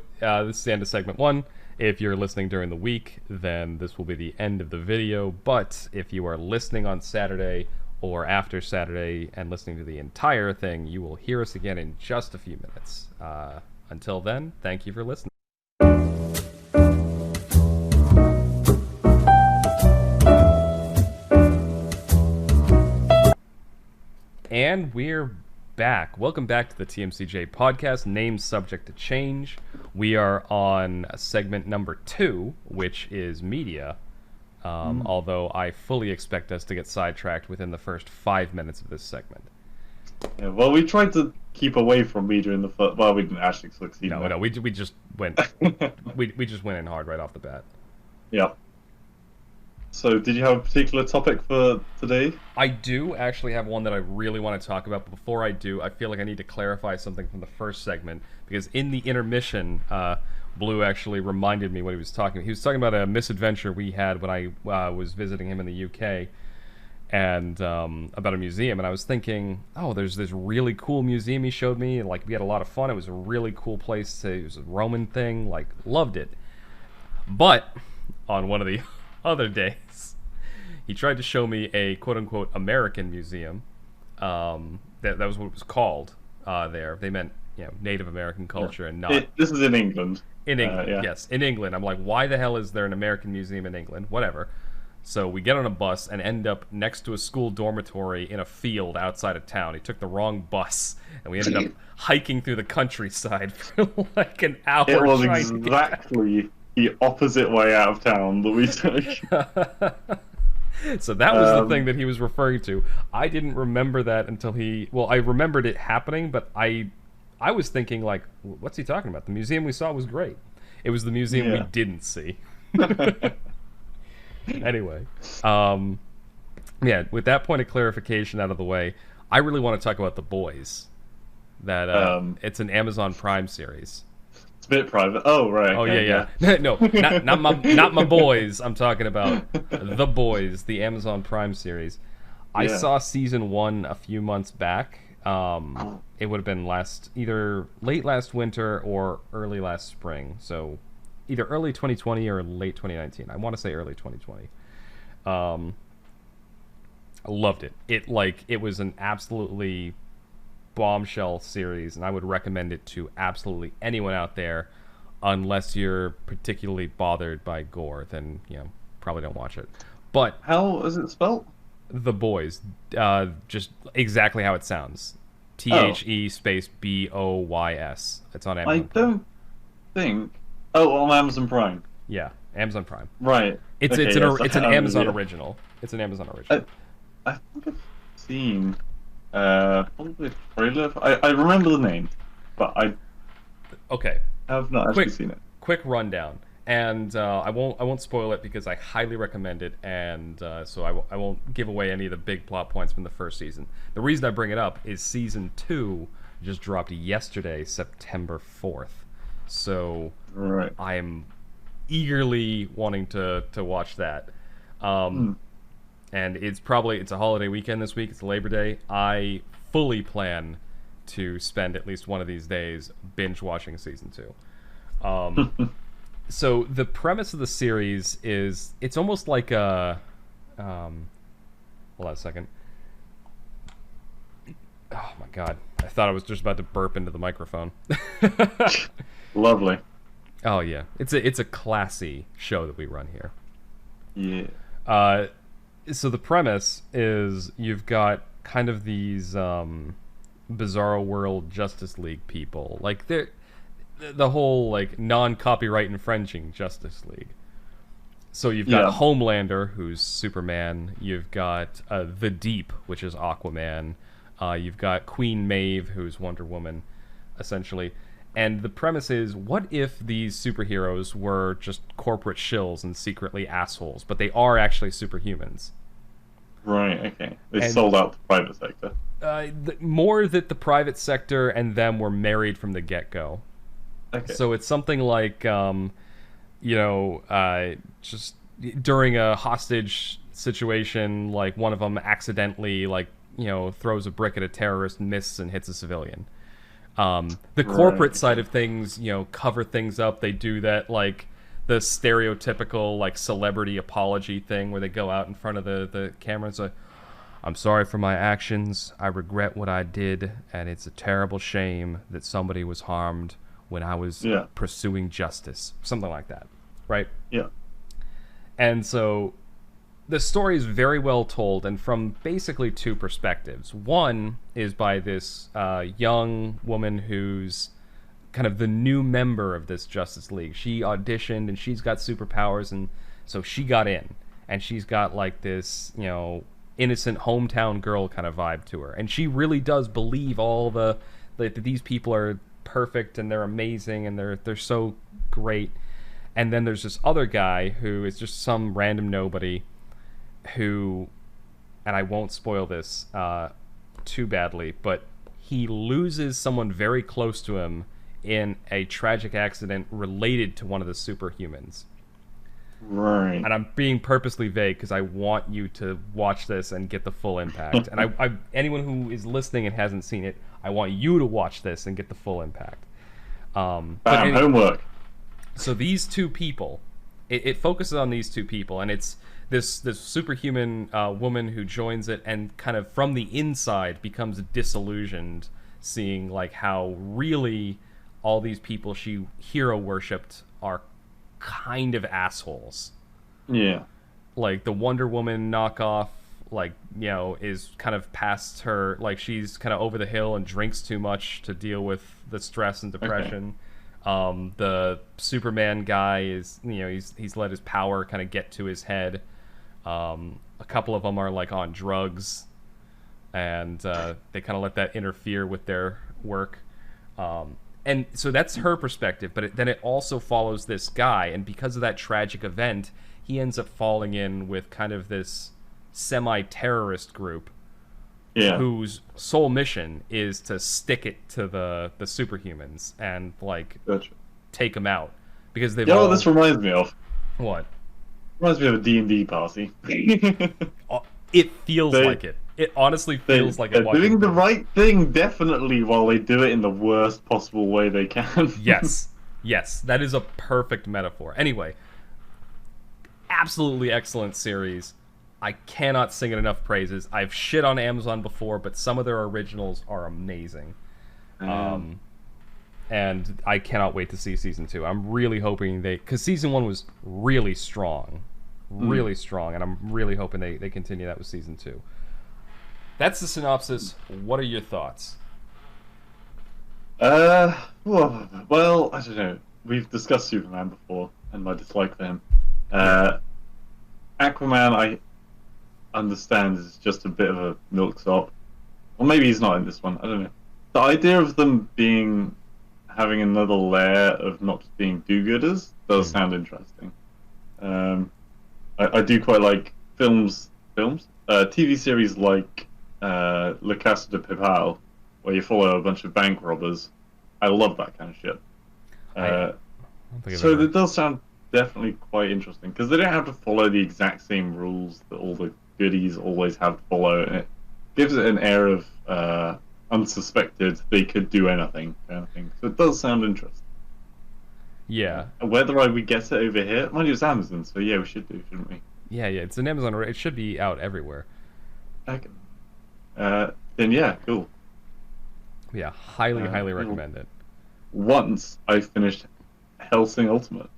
the end of segment 1. If you're listening during the week, then this will be the end of the video. But if you are listening on Saturday or after Saturday and listening to the entire thing, you will hear us again in just a few minutes. Until then, thank you for listening. And we're back. Welcome back to the TMCJ podcast, name subject to change. We are on segment number 2, which is media. Although I fully expect us to get sidetracked within the first 5 minutes of this segment. Yeah, well, we tried to keep away from media in the first. Well, we didn't actually succeed. No, we just went. we just went in hard right off the bat. Yeah. So, did you have a particular topic for today? I do actually have one that I really want to talk about, but before I do, I feel like I need to clarify something from the first segment, because in the intermission, Blue actually reminded me what he was talking about. He was talking about a misadventure we had when I was visiting him in the UK, and about a museum, and I was thinking, oh, there's this really cool museum he showed me, and like we had a lot of fun. It was a really cool place. It was a Roman thing, like loved it. But on one of the other days, he tried to show me a quote-unquote American museum. That was what it was called there. They meant, Native American culture, and not... This is in England. In England, yeah. Yes. In England. I'm like, why the hell is there an American museum in England? Whatever. So we get on a bus and end up next to a school dormitory in a field outside of town. He took the wrong bus, and we ended up hiking through the countryside for like an hour. It was exactly the opposite way out of town that we took. So that was the thing that he was referring to. I didn't remember that until I remembered it happening, but I was thinking, like, what's he talking about? The museum we saw was great. It was the museum we didn't see. Anyway, with that point of clarification out of the way, I really want to talk about The Boys. That it's an Amazon Prime series. It's a bit private. Oh, right. Oh, okay, yeah. No, not my boys. I'm talking about The Boys, the Amazon Prime series. I saw season 1 a few months back. It would have been either late last winter or early last spring. So either early 2020 or late 2019. I want to say early 2020. I loved it. It was an absolutely bombshell series, and I would recommend it to absolutely anyone out there, unless you're particularly bothered by gore. Then probably don't watch it. But how is it spelled? The Boys, just exactly how it sounds. THE space BOYS. It's on Amazon. I don't think. Oh, on Amazon Prime. Yeah, Amazon Prime. Right. It's an Amazon original. It's an Amazon original. I think I've seen probably a trailer. I remember the name, but I have not actually seen it. Quick rundown. and I won't spoil it because I highly recommend it, and so I won't give away any of the big plot points from the first season. The reason I bring it up is season 2 just dropped yesterday, September 4th. So Right. I am eagerly wanting to watch that. And it's a holiday weekend this week. It's Labor Day. I fully plan to spend at least one of these days binge watching season 2. So the premise of the series is it's almost like a hold on a second. Oh my god. I thought I was just about to burp into the microphone. Lovely. Oh yeah. It's a classy show that we run here. Yeah. So the premise is you've got kind of these bizarro world Justice League people. Like the whole like non-copyright infringing Justice League. So you've got Homelander, who's Superman. You've got the Deep, which is Aquaman. You've got Queen Maeve, who's Wonder Woman, essentially. And the premise is, what if these superheroes were just corporate shills and secretly assholes, but they are actually superhumans? Right, okay. They sold out the private sector. More that the private sector and them were married from the get-go. Okay. So it's something like, just during a hostage situation, like one of them accidentally, throws a brick at a terrorist, misses, and hits a civilian. The corporate side of things, cover things up. They do that, like, the stereotypical, like, celebrity apology thing where they go out in front of the camera and say, I'm sorry for my actions. I regret what I did, and it's a terrible shame that somebody was harmed when I was pursuing justice. Something like that, right? Yeah. And so the story is very well told, and from basically two perspectives. One is by this young woman who's kind of the new member of this Justice League. She auditioned, and she's got superpowers, and so she got in. And she's got like this, innocent hometown girl kind of vibe to her. And she really does believe all that these people are perfect and they're amazing and they're so great. And then there's this other guy who is just some random nobody who, and I won't spoil this too badly, but he loses someone very close to him in a tragic accident related to one of the superhumans. Right. And I'm being purposely vague because I want you to watch this and get the full impact. And I anyone who is listening and hasn't seen it, I want you to watch this and get the full impact. Homework. So these two people, it focuses on these two people, and it's this superhuman woman who joins it and kind of from the inside becomes disillusioned, seeing like how really all these people she hero worshipped are kind of assholes. Yeah. Like the Wonder Woman knockoff, is kind of past her, like she's kind of over the hill and drinks too much to deal with the stress and depression. Okay. The Superman guy is, he's let his power kind of get to his head. A couple of them are like on drugs, and they kind of let that interfere with their work. And so that's her perspective, but then it also follows this guy, and because of that tragic event, he ends up falling in with kind of this semi-terrorist group whose sole mission is to stick it to the superhumans and, take them out. Because they've what this reminds me of? What? Reminds me of a D&D party. It feels like it. It honestly feels like it. They're doing the right thing, definitely, while they do it in the worst possible way they can. Yes, that is a perfect metaphor. Anyway, absolutely excellent series. I cannot sing it enough praises. I've shit on Amazon before, but some of their originals are amazing. And I cannot wait to see season 2. I'm really hoping because season 1 was really strong, and I'm really hoping they continue that with season 2. That's the synopsis. What are your thoughts? Well, I don't know. We've discussed Superman before and my dislike for him. Aquaman, I understand, is just a bit of a milksop. Or maybe he's not in this one. I don't know. The idea of them having another layer of not just being do-gooders does sound interesting. I do quite like TV series like La Casa de Papel, where you follow a bunch of bank robbers. I love that kind of shit. So it does sound definitely quite interesting, because they don't have to follow the exact same rules that all the goodies always have to follow, and it gives it an air of unsuspected, they could do anything kind of thing. So it does sound interesting. Yeah. Whether we get it over here, mind you, it's Amazon, so yeah, we should do, shouldn't we? Yeah, it's an Amazon. It should be out everywhere. Okay. Then yeah, cool. Yeah, highly recommend it. Once I finished Hellsing Ultimate.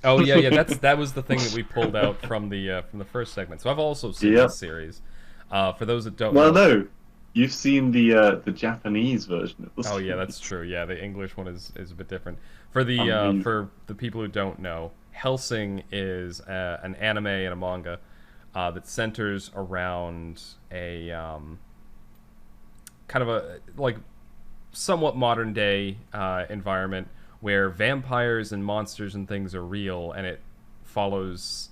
Oh yeah, that was the thing that we pulled out from the first segment. So I've also seen this series. For those that don't know. Well, no, you've seen the Japanese version of this. Oh yeah, that's true. Yeah, the English one is a bit different. For the people who don't know, Hellsing is an anime and a manga that centers around a kind of a like somewhat modern day environment where vampires and monsters and things are real, and it follows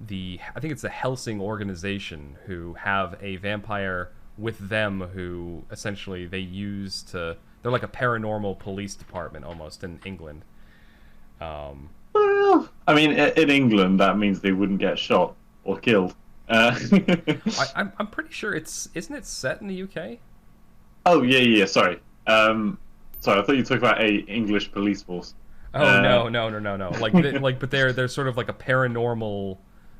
I think it's the Hellsing organization, who have a vampire with them who essentially they're like a paranormal police department almost in England. Well, I mean, in England, that means they wouldn't get shot or killed. I'm pretty sure isn't it set in the UK? Oh yeah. Sorry. Sorry, I thought you talked about a English police force. Oh no. But they're sort of like a paranormal,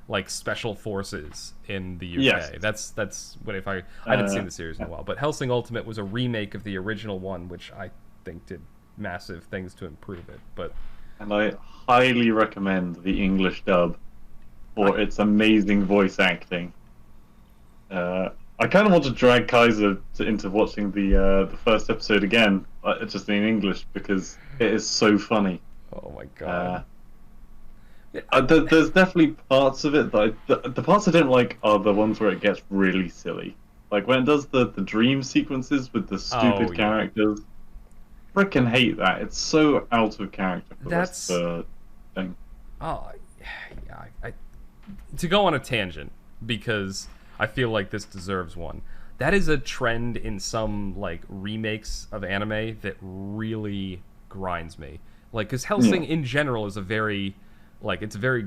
like special forces in the UK. Yes. That's what I haven't seen the series in a while. But Hellsing Ultimate was a remake of the original one, which I think did massive things to improve it. And I highly recommend the English dub for its amazing voice acting. I kind of want to drag Kaiser into watching the first episode again, just in English, because it is so funny. Oh my god! There's definitely parts of it that the parts I don't like are the ones where it gets really silly, like when it does the dream sequences with the stupid characters. Frickin' hate that. It's so out of character for the thing. Oh, yeah. To go on a tangent, because I feel like this deserves one. That is a trend in some like remakes of anime that really grinds me. Like, because Hellsing in general is a very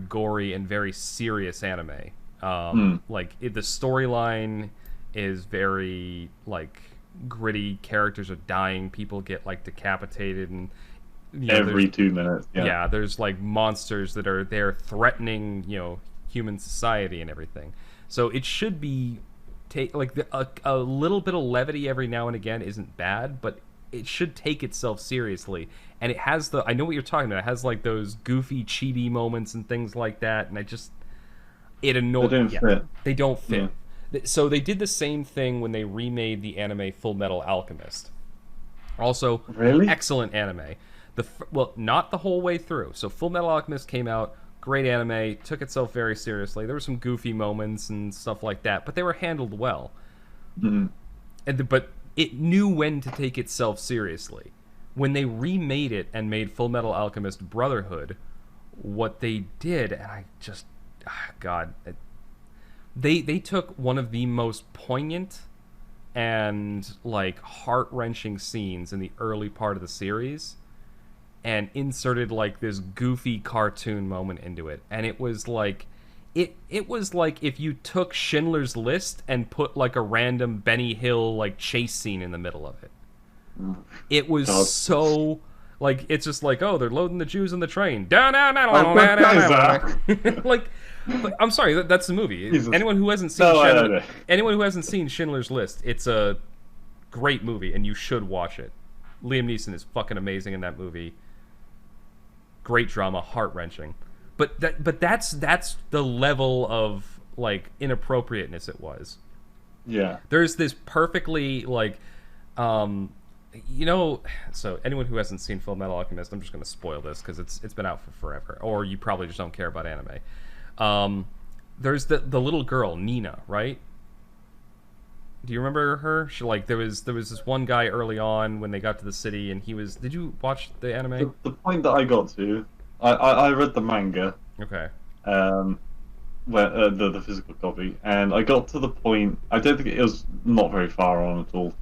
gory and very serious anime. Like the storyline is very like gritty. Characters are dying. People get like decapitated, and every 2 minutes. Yeah, there's like monsters that are there threatening human society and everything. So it should be a little bit of levity every now and again isn't bad, but it should take itself seriously. And it has I know what you're talking about. It has like those goofy, chibi moments and things like that, and it annoys. They don't fit. Yeah. So they did the same thing when they remade the anime Full Metal Alchemist. Also, really excellent anime. Not the whole way through. So Full Metal Alchemist came out. Great anime, took itself very seriously. There were some goofy moments and stuff like that, but they were handled well. Mm-hmm. But it knew when to take itself seriously. When they remade it and made Full Metal Alchemist Brotherhood, what they did, and I just, they took one of the most poignant and like heart-wrenching scenes in the early part of the series and inserted like this goofy cartoon moment into it, and it was like it was like if you took Schindler's List and put like a random Benny Hill like chase scene in the middle of it. It was so like, it's just like, oh, they're loading the Jews in the train. Like, I'm sorry, that's the movie. Jesus. Anyone who hasn't seen Schindler's List, it's a great movie and you should watch it. Liam Neeson is fucking amazing in that movie. Great drama, heart-wrenching. But that's the level of like inappropriateness it was. Yeah. There's this perfectly like so anyone who hasn't seen Full Metal Alchemist, I'm just going to spoil this because it's been out for forever, or you probably just don't care about anime. There's the little girl, Nina, right? Do you remember her? She, like, there was this one guy early on when they got to the city, and he was. Did you watch the anime? The point that I got to, I read the manga, Okay. um, where the physical copy, and I got to the point. I don't think it was not very far on at all.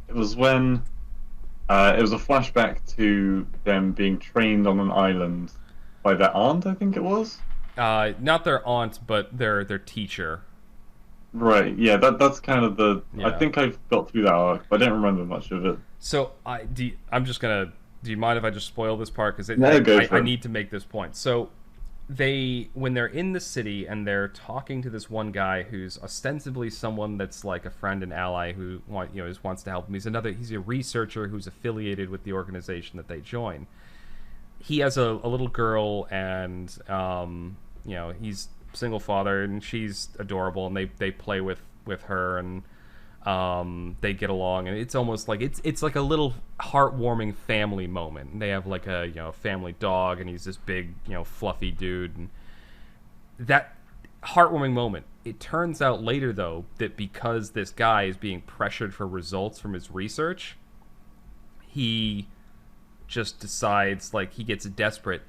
It was when it was a flashback to them being trained on an island by their aunt, I think it was. Not their aunt, but their teacher. Right, yeah, that's kind of the. I Yeah. think I've got through that arc, but I don't remember much of it. So I'm just gonna. Do you mind if I just spoil this part? Because No, go for I it. need to make this point. So when they're in the city and they're talking to this one guy who's ostensibly someone that's like a friend and ally who just wants to help him. He's a researcher who's affiliated with the organization that they join. He has a little girl, and he's single father, and she's adorable, and they play with her, and they get along, and it's almost like it's like a little heartwarming family moment. They have like a family dog, and he's this big fluffy dude, and that heartwarming moment. It turns out later though that because this guy is being pressured for results from his research, he just decides, like, he gets desperate,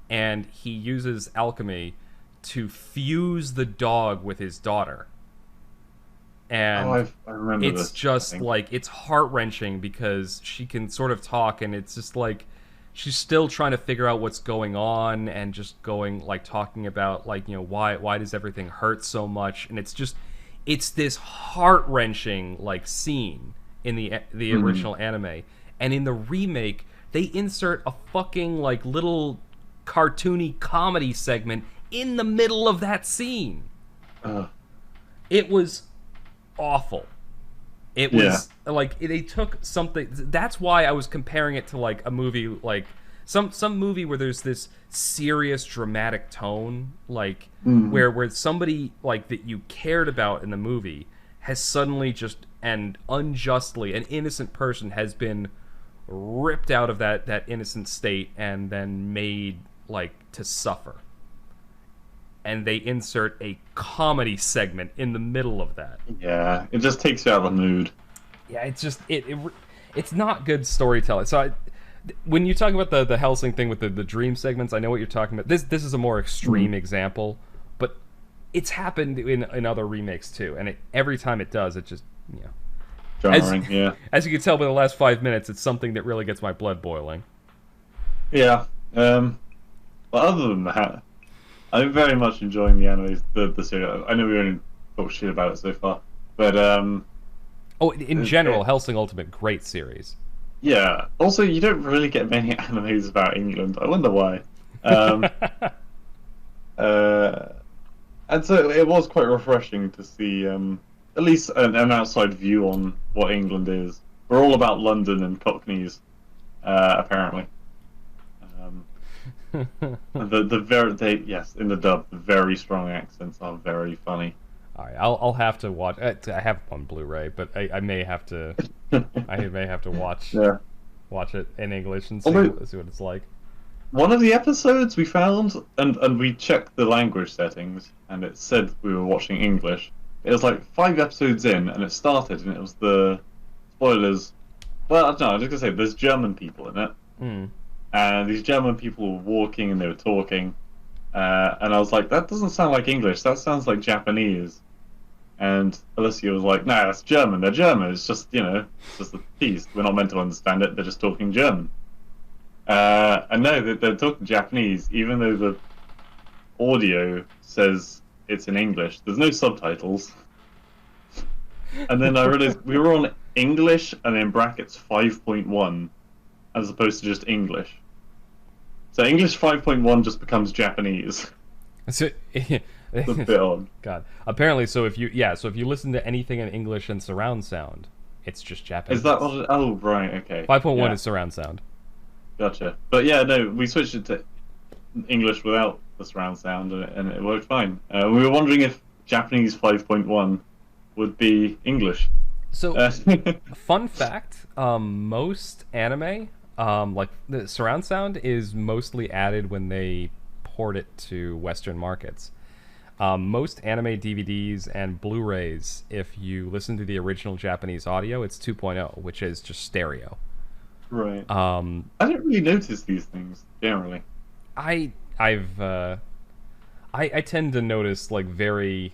and he uses alchemy to fuse the dog with his daughter. And I remember it's this. I just think. like, it's heart-wrenching because she can sort of talk, and it's just like she's still trying to figure out what's going on, and just going, like, talking about, like, why does everything hurt so much. And it's this heart-wrenching, like, scene in the original anime. And in the remake, they insert a fucking, like, little cartoony comedy segment in the middle of that scene. It was awful. It was like they took something. That's why I was comparing it to like a movie, like some movie where there's this serious dramatic tone, like where somebody like that you cared about in the movie has suddenly just and unjustly, an innocent person has been ripped out of that innocent state and then made like to suffer. And they insert a comedy segment in the middle of that. Yeah, it just takes you out of the mood. Yeah, it's just it's not good storytelling. So when you talk about the Helsing thing with the dream segments, I know what you're talking about. This is a more extreme example, but it's happened in other remakes too, and every time it does, it just Jarring, yeah. As you can tell by the last 5 minutes, it's something that really gets my blood boiling. Yeah. But other than that, I'm very much enjoying the anime, the series. I know we only talked shit about it so far, but in general, Helsing Ultimate, great series. yeah. Also, you don't really get many animes about England. I wonder why. And so it was quite refreshing to see at least an outside view on what England is. We're all about London and Cockneys, apparently. Yes, in the dub, the very strong accents are very funny. All right, I'll have to watch. I have it on Blu-ray, but I may have to. I may have to watch it in English and see what it's like. One of the episodes we found, and we checked the language settings, and it said we were watching English. It was like 5 episodes in, and it started, and it was the spoilers. Well, I don't know. I was just gonna say there's German people in it. And these German people were walking and they were talking, and I was like, that doesn't sound like English, that sounds like Japanese. And Alicia was like, nah, that's German, they're German, it's just, it's just a piece, we're not meant to understand it, they're just talking German. And no, they're talking Japanese, even though the audio says it's in English, there's no subtitles. And then I realized we were on English and in brackets 5.1, as opposed to just English. So English 5.1 just becomes Japanese. So, It's a bit odd. God. Apparently, so if you listen to anything in English and surround sound, it's just Japanese. Is that what? Oh, right, okay. 5.1 is surround sound. Gotcha. But yeah, no, we switched it to English without the surround sound, and it worked fine. We were wondering if Japanese 5.1 would be English. So, fun fact: most anime, like the surround sound, is mostly added when they port it to Western markets. Most anime DVDs and Blu-rays, if you listen to the original Japanese audio, it's 2.0, which is just stereo. Right. I don't really notice these things generally. I tend to notice like very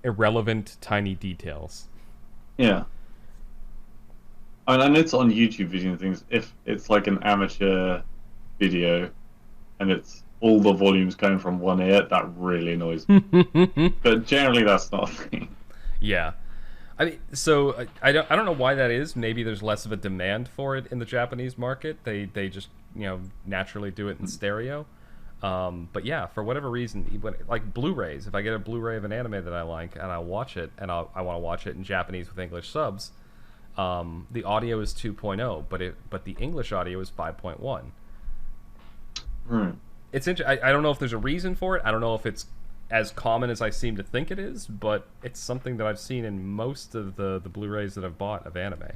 irrelevant tiny details. Yeah. I mean, I notice on YouTube videos and things, if it's like an amateur video and it's all the volumes coming from one ear, that really annoys me. But generally, that's not a thing. Yeah. I mean, so I don't know why that is. Maybe there's less of a demand for it in the Japanese market. They just naturally do it in stereo. But yeah, for whatever reason, like Blu-rays, if I get a Blu-ray of an anime that I like and I watch it and I want to watch it in Japanese with English subs, the audio is 2.0, but the English audio is 5.1. It's interesting. I don't know if there's a reason for it. I don't know if it's as common as I seem to think it is, but it's something that I've seen in most of the Blu-rays that I've bought of anime.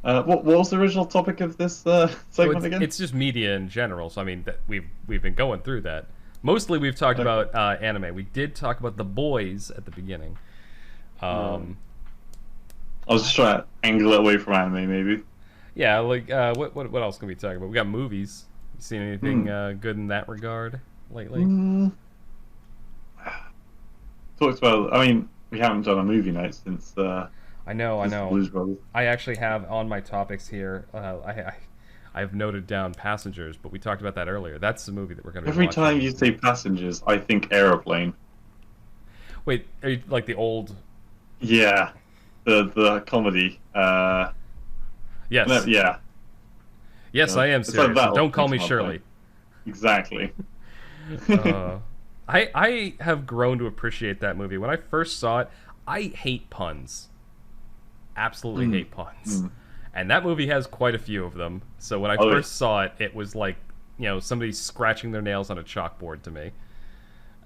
What was the original topic of this segment again? It's just media in general. So I mean, we've been going through that. Mostly, we've talked about anime. We did talk about The Boys at the beginning. I was just trying to angle it away from anime, maybe. Yeah, like what else can we talk about? We got movies. You seen anything good in that regard lately? Talked about. I mean, we haven't done a movie night since. I know. Blues Brothers. I actually have on my topics here. I've noted down Passengers, but we talked about that earlier. That's the movie that we're going to. Every time you say Passengers, I think Aeroplane. Wait, are you like the old? Yeah, the comedy. Yes. No, yeah. Yes, I am serious. Like Don't call me Shirley. Exactly. I have grown to appreciate that movie. When I first saw it, I hate puns. Absolutely hate puns. And that movie has quite a few of them. So when I first saw it, it was like, somebody scratching their nails on a chalkboard to me.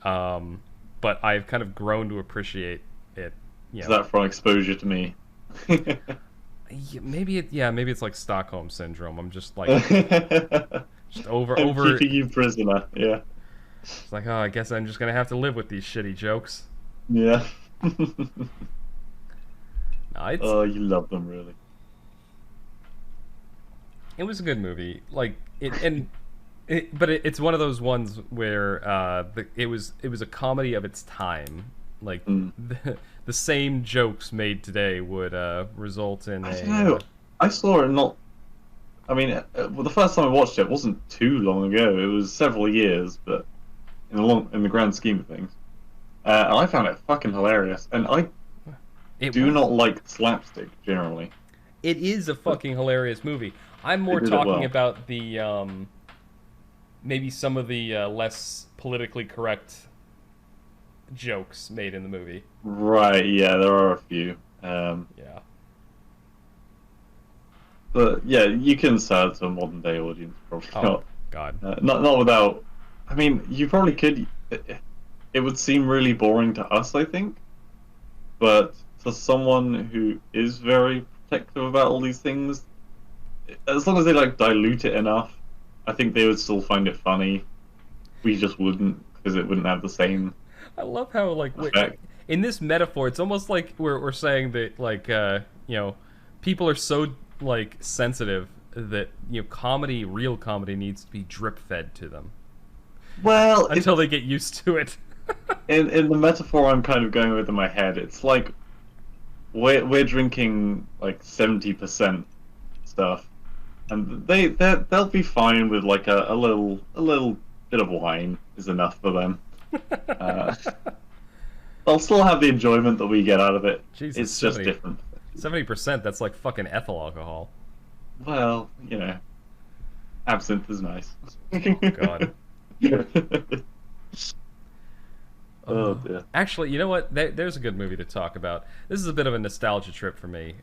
But I've kind of grown to appreciate it. Is that from exposure to me? Maybe it's like Stockholm syndrome. I'm just like just over keeping you prisoner. Yeah. It's like, I guess I'm just gonna have to live with these shitty jokes. Yeah. No, you love them, really. It was a good movie. Like but it's one of those ones where it was a comedy of its time. Like the same jokes made today would result in I don't know. I saw it not. I mean, the first time I watched it wasn't too long ago. It was several years, but in the grand scheme of things, and I found it fucking hilarious. And I do not like slapstick generally. It is a fucking hilarious movie. I'm more talking about the maybe some of the less politically correct jokes made in the movie. Right, yeah, there are a few. Yeah. But yeah, you can sell it to a modern day audience, probably not. God. Not without. I mean, you probably could. It would seem really boring to us, I think. But for someone who is very protective about all these things, as long as they dilute it enough, I think they would still find it funny. We just wouldn't, because it wouldn't have the same. I love how in this metaphor, it's almost like we're saying that people are so sensitive that real comedy needs to be drip fed to them. Well, until they get used to it. in the metaphor I'm kind of going with in my head, it's like we're drinking 70% stuff, and they'll be fine with a little bit of wine is enough for them. They'll still have the enjoyment that we get out of it. Jesus, it's just different. 70%, that's like fucking ethyl alcohol. Well, absinthe is nice. Oh, God. Oh, dear. Actually, you know what? There's a good movie to talk about. This is a bit of a nostalgia trip for me.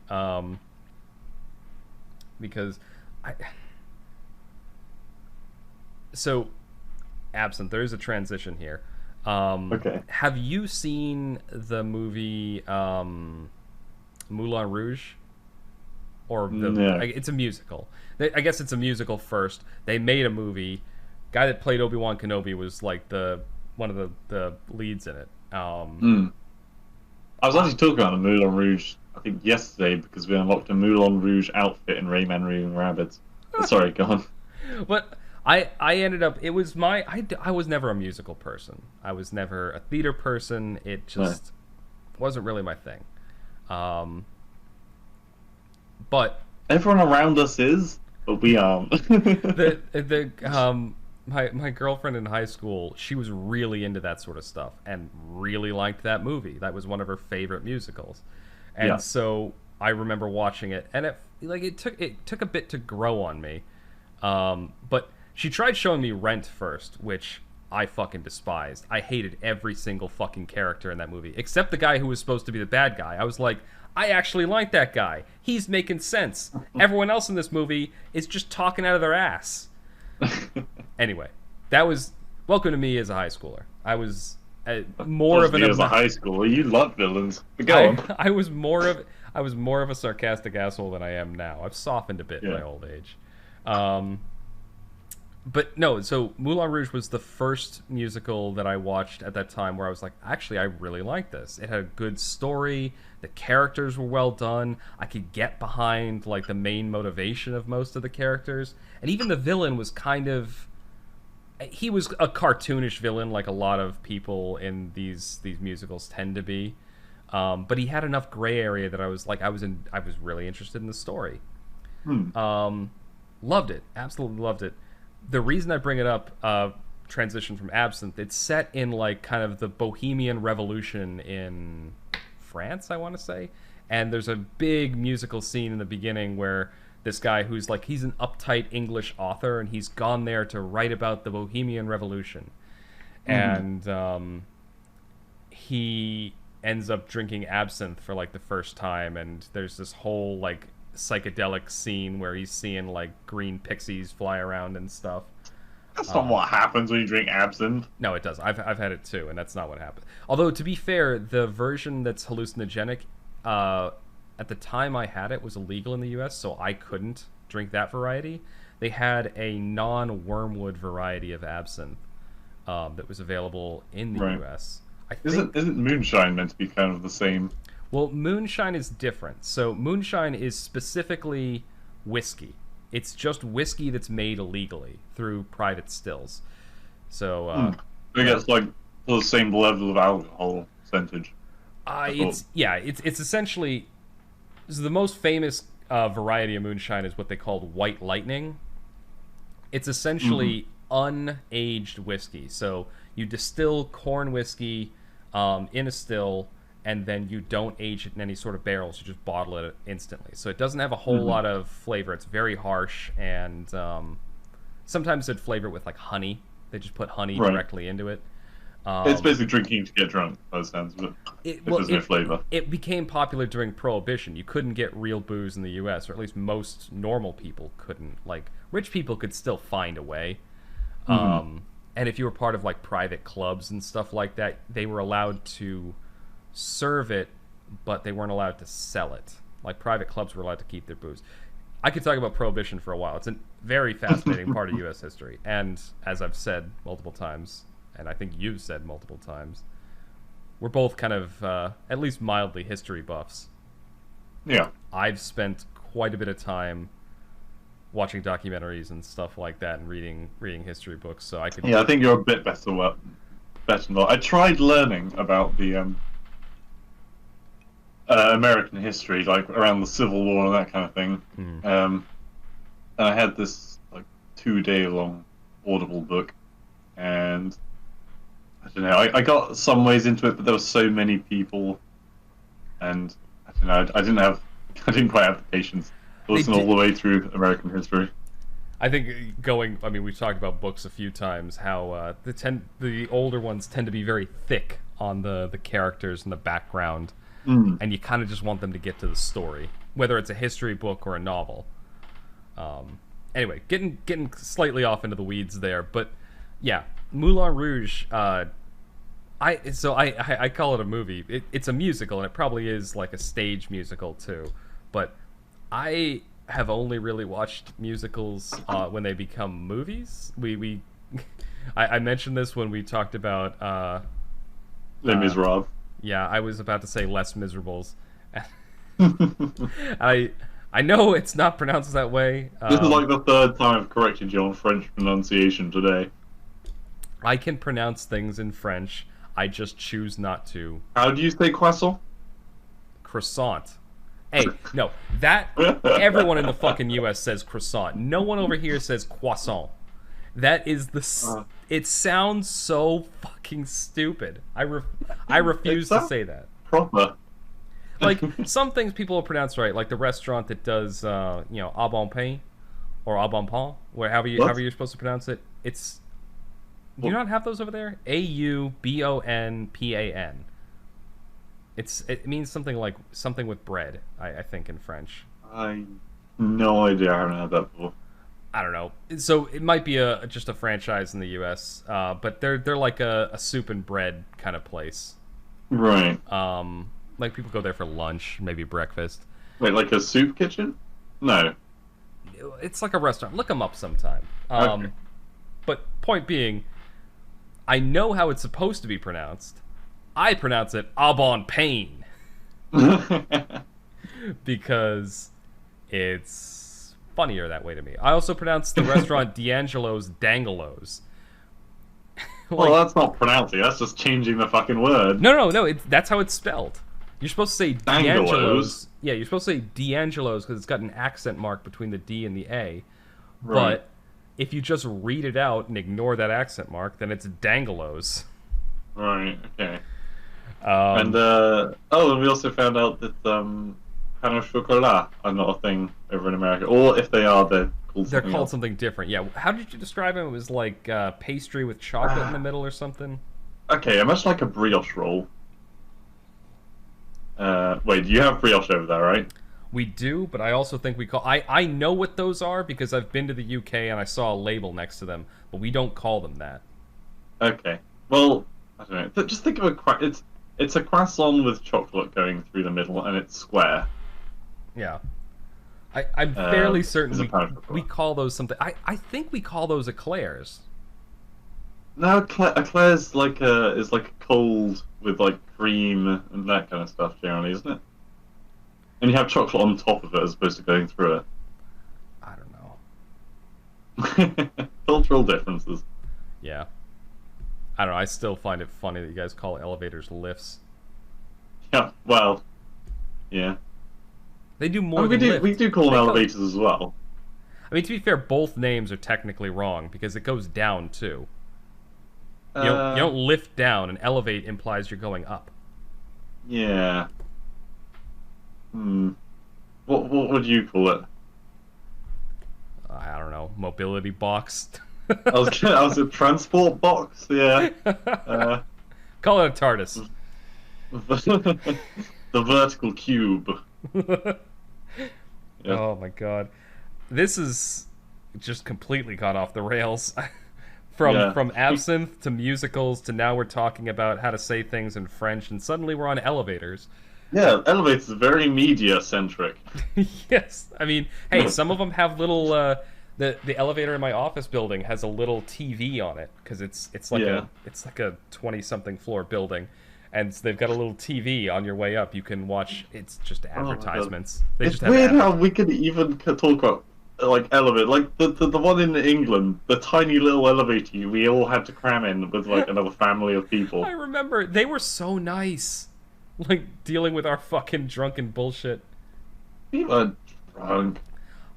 Because So, absinthe, there is a transition here. Okay. Have you seen the movie Moulin Rouge? No. It's a musical. I guess it's a musical first. They made a movie. Guy that played Obi-Wan Kenobi was like the one of the leads in it. Mm. I was actually talking about the Moulin Rouge, I think yesterday, because we unlocked a Moulin Rouge outfit in Rayman Raving Rabbids. Sorry, go on. But I ended up, it was I was never a musical person. I was never a theater person. It just wasn't really my thing. But everyone around us is, but we aren't. My girlfriend in high school, she was really into that sort of stuff and really liked that movie. That was one of her favorite musicals. And so I remember watching it, and it took a bit to grow on me. But she tried showing me Rent first, which I fucking despised. I hated every single fucking character in that movie, except the guy who was supposed to be the bad guy. I was like, I actually like that guy. He's making sense. Everyone else in this movie is just talking out of their ass. Anyway, that was welcome to me as a high schooler. I was more of an as a high schooler. You love villains. Go on. I was more of a sarcastic asshole than I am now. I've softened a bit in my old age. But no, so Moulin Rouge was the first musical that I watched at that time where I was like, actually, I really like this. It had a good story. The characters were well done. I could get behind like the main motivation of most of the characters. And even the villain was kind of... He was a cartoonish villain like a lot of people in these musicals tend to be. But he had enough gray area that I was really interested in the story. Loved it. Absolutely loved it. The reason I bring it up, transition from Absinthe, it's set in like kind of the Bohemian Revolution in France, I want to say. And there's a big musical scene in the beginning where this guy who's like, he's an uptight English author and he's gone there to write about the Bohemian Revolution. And he ends up drinking absinthe for like the first time, and there's this whole like psychedelic scene where he's seeing like green pixies fly around and stuff. That's not what happens when you drink absinthe. No, it does. I've had it too, and that's not what happened. Although, to be fair, the version that's hallucinogenic, at the time I had it, was illegal in the US, so I couldn't drink that variety. They had a non-wormwood variety of absinthe that was available in the US. Isn't moonshine meant to be kind of the same? Well, moonshine is different. So moonshine is specifically whiskey. It's just whiskey that's made illegally through private stills. So I guess like the same level of alcohol percentage. It's essentially, so the most famous variety of moonshine is what they called White Lightning. It's essentially unaged whiskey. So you distill corn whiskey in a still, and then you don't age it in any sort of barrels. You just bottle it instantly. So it doesn't have a whole lot of flavor. It's very harsh, and sometimes they'd flavor it with like honey. They just put honey directly into it. It's basically drinking to get drunk, by the sounds of it. There's no flavor. It became popular during Prohibition. You couldn't get real booze in the U.S., or at least most normal people couldn't. Like, rich people could still find a way. And if you were part of like private clubs and stuff like that, they were allowed to serve it, but they weren't allowed to sell it. Like, private clubs were allowed to keep their booze. I could talk about Prohibition for a while. It's a very fascinating part of U.S. history. And as I've said multiple times, and I think you've said multiple times, we're both kind of at least mildly history buffs. Yeah. I've spent quite a bit of time watching documentaries and stuff like that, and reading history books, so I could... Yeah, I think you're a bit better than I tried learning about the American history, like around the Civil War and that kind of thing. And I had this like 2-day long Audible book, and I don't know, I got some ways into it, but there were so many people, and I don't know, I didn't quite have the patience to listen all the way through American history. I think we've talked about books a few times, how the older ones tend to be very thick on the characters and the background, and you kind of just want them to get to the story, whether it's a history book or a novel. Anyway, getting slightly off into the weeds there, but yeah, Moulin Rouge. I call it a movie. It's a musical, and it probably is like a stage musical too, but I have only really watched musicals when they become movies. We I mentioned this when we talked about Les Miserables. yeah, I was about to say Les Miserables. This I know it's not pronounced that way. is like the third time I've corrected you on French pronunciation today. I can pronounce things in French. I just choose not to. How do you say croissant? Croissant. Hey, no, that everyone in the fucking U.S. says croissant. No one over here says croissant. That is it sounds so fucking stupid. I refuse to say that. Proper. Like, some things people will pronounce right, like the restaurant that does, au bon pain or au bon pain, however you're supposed to pronounce it. It's do you not have those over there? Aubonpan. It means something like something with bread. I think in French. I no idea. I haven't had that before. I don't know. So it might be just a franchise in the U.S., but they're like a soup and bread kind of place. Right. Like people go there for lunch, maybe breakfast. Wait, like a soup kitchen? No. It's like a restaurant. Look them up sometime. Okay. But point being, I know how it's supposed to be pronounced. I pronounce it au bon pain because it's funnier that way to me. I also pronounce the restaurant D'Angelo's Dangelos. Well, that's not pronouncing. That's just changing the fucking word. No. That's how it's spelled. You're supposed to say D'Angelo's. Yeah, you're supposed to say D'Angelo's because it's got an accent mark between the D and the A. Right. But if you just read it out and ignore that accent mark, then it's Dangelos. Right. Okay. And we also found out that pain au chocolat are not a thing over in America, or if they are, they're called something different. Yeah. How did you describe them? It was like pastry with chocolate in the middle or something. Okay, much like a brioche roll. Wait, you have brioche over there, right? We do, but I also think we call... I know what those are because I've been to the UK and I saw a label next to them, but we don't call them that. Okay. Well, I don't know. Just think of it's a croissant with chocolate going through the middle, and it's square. Yeah. I'm fairly certain we call those something... I think we call those eclairs. No, eclairs is like cold with like cream and that kind of stuff generally, isn't it? And you have chocolate on top of it as opposed to going through it. I don't know. Cultural differences. Yeah. I don't know. I still find it funny that you guys call elevators lifts. Yeah, well, yeah. They do more than lift. We do call them elevators as well. I mean, to be fair, both names are technically wrong because it goes down too. You don't lift down, and elevate implies you're going up. Yeah. What would you call it? I don't know. Mobility box. I was a transport box. Yeah. Call it a TARDIS. The vertical cube. Yeah. Oh my god, this is just completely got off the rails. From absinthe to musicals to now we're talking about how to say things in French, and suddenly we're on elevators. Yeah, elevators are very media centric. Yes, I mean, hey, some of them have little. The elevator in my office building has a little TV on it because it's like a 20-something floor building, and they've got a little TV on your way up. You can watch. It's just advertisements. It's weird how we could even talk about like elevator, like the one in England, the tiny little elevator we all had to cram in with like another family of people. I remember they were so nice, like dealing with our fucking drunken bullshit. We were drunk.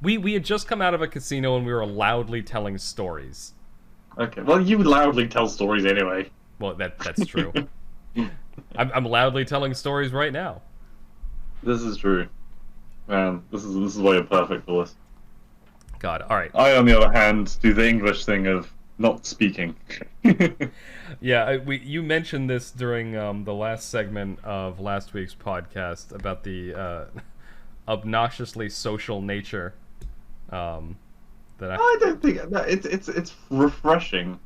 We had just come out of a casino and we were loudly telling stories. Okay, well you loudly tell stories anyway. Well, that's true. I'm loudly telling stories right now. This is true, man. This is why you're perfect for this. God, all right. I, on the other hand, do the English thing of not speaking. Yeah, you mentioned this during the last segment of last week's podcast about the obnoxiously social nature. I don't think it's refreshing.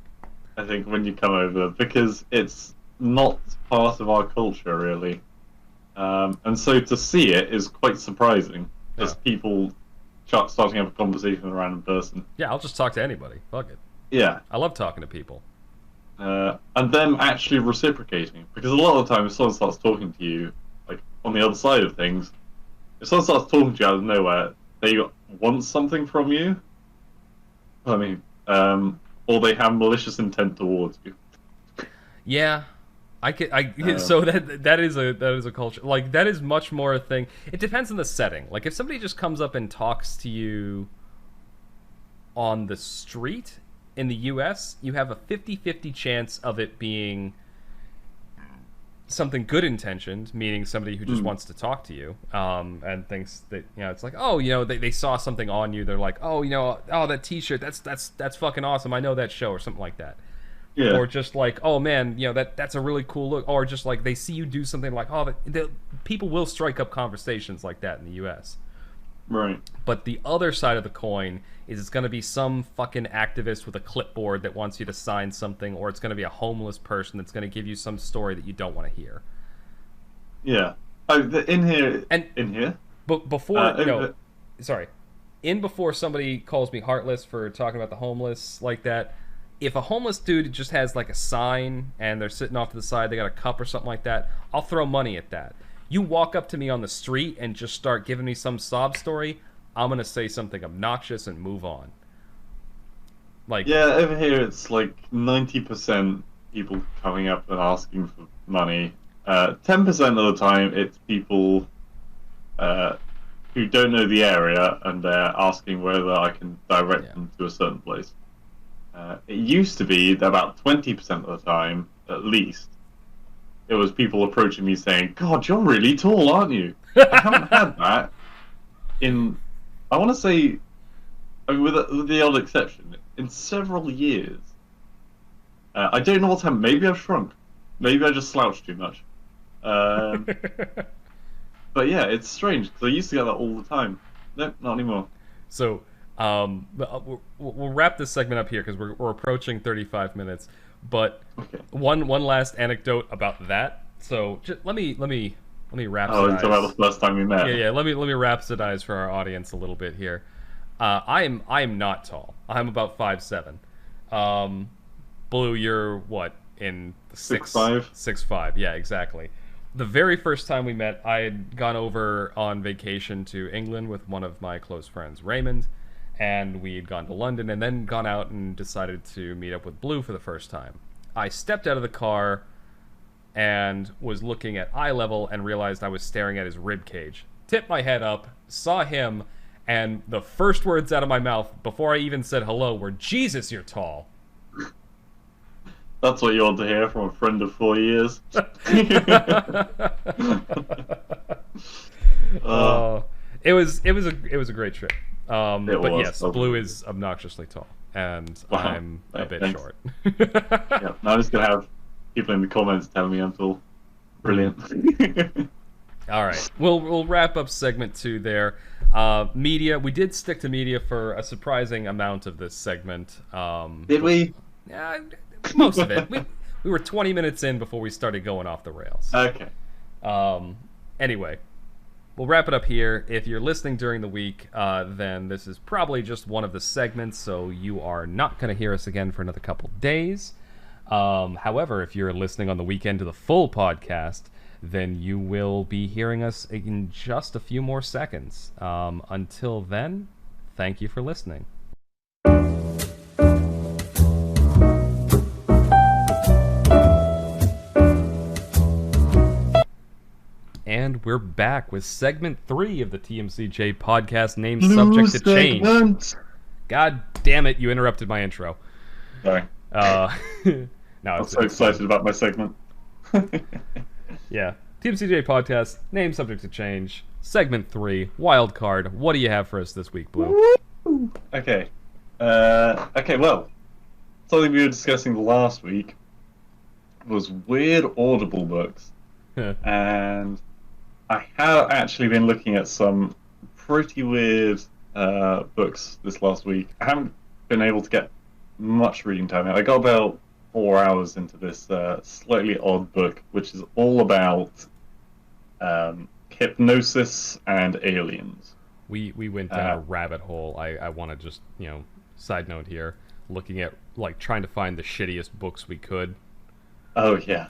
I think when you come over because it's not part of our culture really, and so to see it is quite surprising. As people starting up a conversation with a random person. Yeah, I'll just talk to anybody. Fuck it. Yeah. I love talking to people. and them actually reciprocating. Because a lot of the time, if someone starts talking to you, like on the other side of things, if someone starts talking to you out of nowhere, they want something from you. I mean, or they have malicious intent towards you. Yeah, so that is a culture, like that is much more a thing. It depends on the setting. Like if somebody just comes up and talks to you on the street in the US, you have a 50-50 chance of it being something good intentioned, meaning somebody who just wants to talk to you, and thinks that, you know, it's like, oh, you know, they saw something on you, they're like, oh, you know, oh, that t-shirt, that's fucking awesome, I know that show, or something like that. Yeah. Or just like, oh man, you know, that's a really cool look. Or just like they see you do something like, oh, people will strike up conversations like that in the US. Right. But the other side of the coin is it's going to be some fucking activist with a clipboard that wants you to sign something, or it's going to be a homeless person that's going to give you some story that you don't want to hear. Yeah. Oh, in here. But before, sorry, before somebody calls me heartless for talking about the homeless like that. If a homeless dude just has like a sign and they're sitting off to the side, they got a cup or something like that, I'll throw money at that. You walk up to me on the street and just start giving me some sob story, I'm going to say something obnoxious and move on. Like, yeah, over here it's like 90% people coming up and asking for money. 10% of the time it's people who don't know the area and they're asking whether I can direct them to a certain place. It used to be that about 20% of the time, at least, it was people approaching me saying, God, you're really tall, aren't you? I haven't had that in, I want to say, I mean, with the odd exception, in several years. I don't know what's happened. Maybe I've shrunk. Maybe I just slouched too much. But yeah, it's strange, because I used to get that all the time. Nope, not anymore. So, we'll wrap this segment up here because we're approaching 35 minutes. But okay. one last anecdote about that. So just let me rhapsodize. Oh, it's about the first time we met. Yeah. Let me rhapsodize for our audience a little bit here. I am not tall. I'm about 5'7". Blue, you're what, in 6'5"? 6'5". Yeah, exactly. The very first time we met, I had gone over on vacation to England with one of my close friends, Raymond, and we had gone to London and then gone out and decided to meet up with Blue for the first time. I stepped out of the car and was looking at eye level and realized I was staring at his rib cage. Tipped my head up, saw him, and the first words out of my mouth before I even said hello were, "Jesus, you're tall." That's what you want to hear from a friend of 4 years. It was a great trip. But yes, Blue is obnoxiously tall, and I'm a bit short. Yeah, now I'm just gonna have people in the comments telling me I'm tall. Brilliant. All right, we'll wrap up segment 2 there. Media, we did stick to media for a surprising amount of this segment. Did we? Yeah, most of it. We were 20 minutes in before we started going off the rails. Okay. Anyway, we'll wrap it up here. If you're listening during the week, then this is probably just one of the segments, so you are not going to hear us again for another couple days. However, if you're listening on the weekend to the full podcast, then you will be hearing us in just a few more seconds. Until then, thank you for listening. And we're back with segment 3 of the TMCJ podcast, named Subject to Change. God damn it, you interrupted my intro. Sorry. No, I'm so excited about my segment. Yeah. TMCJ podcast, named Subject to Change, segment 3, wild card. What do you have for us this week, Blue? Okay. Well, something we were discussing last week was weird Audible books. And I have actually been looking at some pretty weird books this last week. I haven't been able to get much reading time. I got about 4 hours into this slightly odd book, which is all about hypnosis and aliens. We went down a rabbit hole. I want to just, side note here, looking at like trying to find the shittiest books we could. Oh yeah.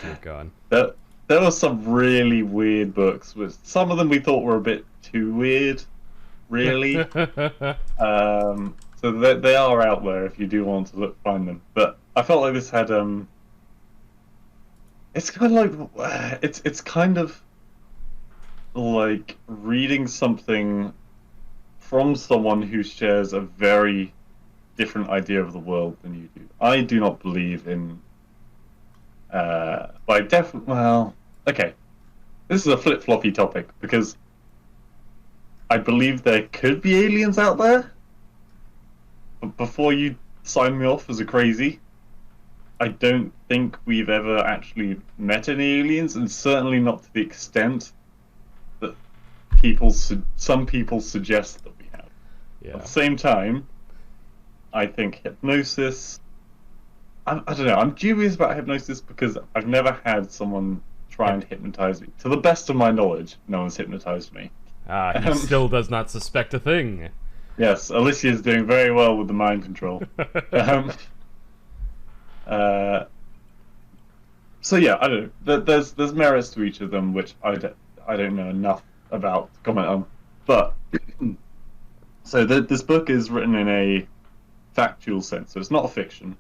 Dear God. There were some really weird books. With some of them we thought were a bit too weird, really. So they are out there if you do want to find them. But I felt like this had it's kind of like it's kind of like reading something from someone who shares a very different idea of the world than you do. I do not believe in well, okay. This is a flip-floppy topic because I believe there could be aliens out there. But before you sign me off as a crazy, I don't think we've ever actually met any aliens, and certainly not to the extent that some people suggest that we have. Yeah. At the same time, I think hypnosis. I don't know. I'm dubious about hypnosis because I've never had someone try and hypnotize me. To the best of my knowledge, no one's hypnotized me. He still does not suspect a thing. Yes, Alicia's doing very well with the mind control. So yeah, I don't know. There's merits to each of them, which I don't know enough about to comment on. But so this book is written in a factual sense, so it's not a fiction.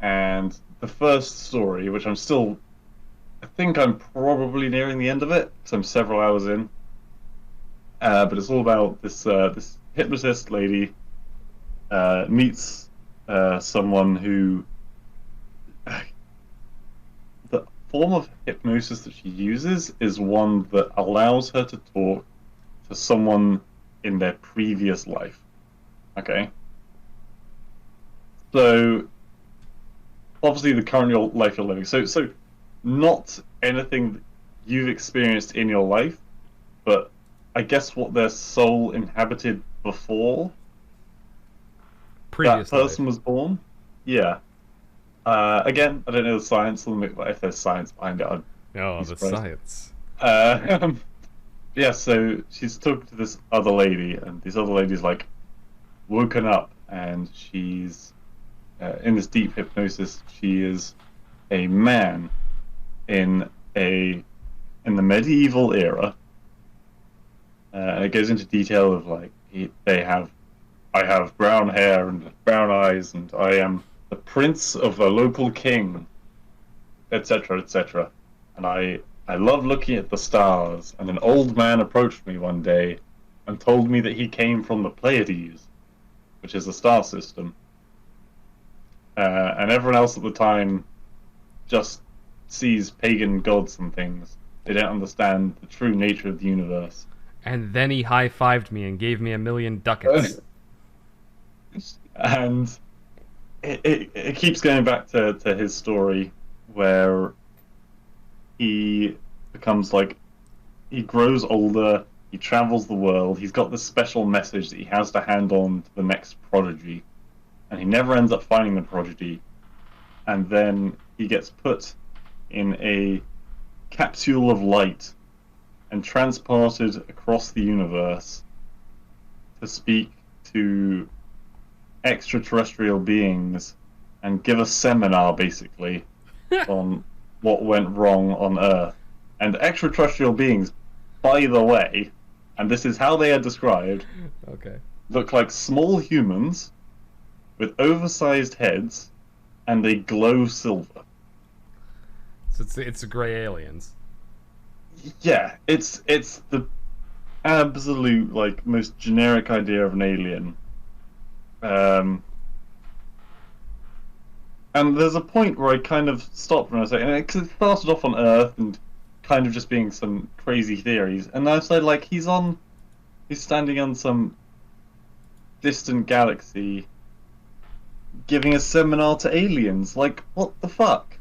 And the first story, which I think I'm probably nearing the end of it, because I'm several hours in. But it's all about this hypnotist lady meets someone who the form of hypnosis that she uses is one that allows her to talk to someone in their previous life. Okay. So obviously the current life you're living. So not anything that you've experienced in your life, but I guess what their soul inhabited before Previous that person was born. Yeah. Again, I don't know the science. If there's science behind it, the science. Yeah, so she's talking to this other lady, and this other lady's like woken up, and she's in this deep hypnosis. She is a man in the medieval era. And it goes into detail of like I have brown hair and brown eyes, and I am the prince of a local king, etc., etc. And I love looking at the stars. And an old man approached me one day and told me that he came from the Pleiades, which is a star system. And everyone else at the time just sees pagan gods and things. They don't understand the true nature of the universe. And then he high-fived me and gave me 1,000,000 ducats. And it keeps going back to his story where he becomes like, he grows older, he travels the world, he's got this special message that he has to hand on to the next prodigy, and he never ends up finding the prodigy, and then he gets put in a capsule of light and transported across the universe to speak to extraterrestrial beings and give a seminar, basically, on what went wrong on Earth. And extraterrestrial beings, by the way, and this is how they are described, Okay. look like small humans with oversized heads, and they glow silver. So it's the gray aliens. Yeah, it's the absolute like most generic idea of an alien. And there's a point where I kind of stopped when I was like, because it started off on Earth and kind of just being some crazy theories, and I said like he's standing on some distant galaxy, giving a seminar to aliens. Like, what the fuck?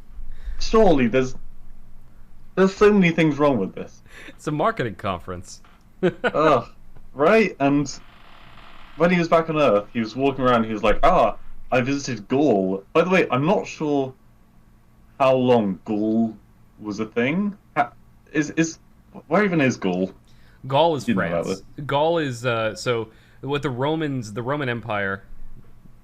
Surely there's so many things wrong with this. It's a marketing conference. Ugh, right? And when he was back on Earth, he was walking around. He was like, I visited Gaul. By the way, I'm not sure how long Gaul was a thing. Where even is Gaul? Gaul is France. Gaul is so with the Romans, the Roman Empire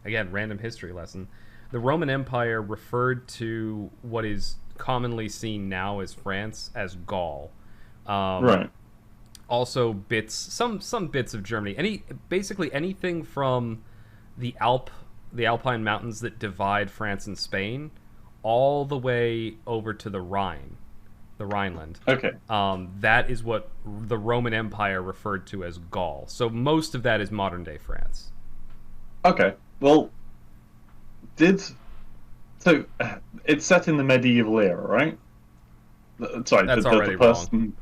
again, random history lesson. The Roman Empire referred to what is commonly seen now as France as Gaul. Right. Also, some bits of Germany. Basically anything from the Alpine mountains that divide France and Spain, all the way over to the Rhine, the Rhineland. Okay. That is what the Roman Empire referred to as Gaul. So most of that is modern day France. Okay. Well, so it's set in the medieval era, right? Sorry, That's the already person.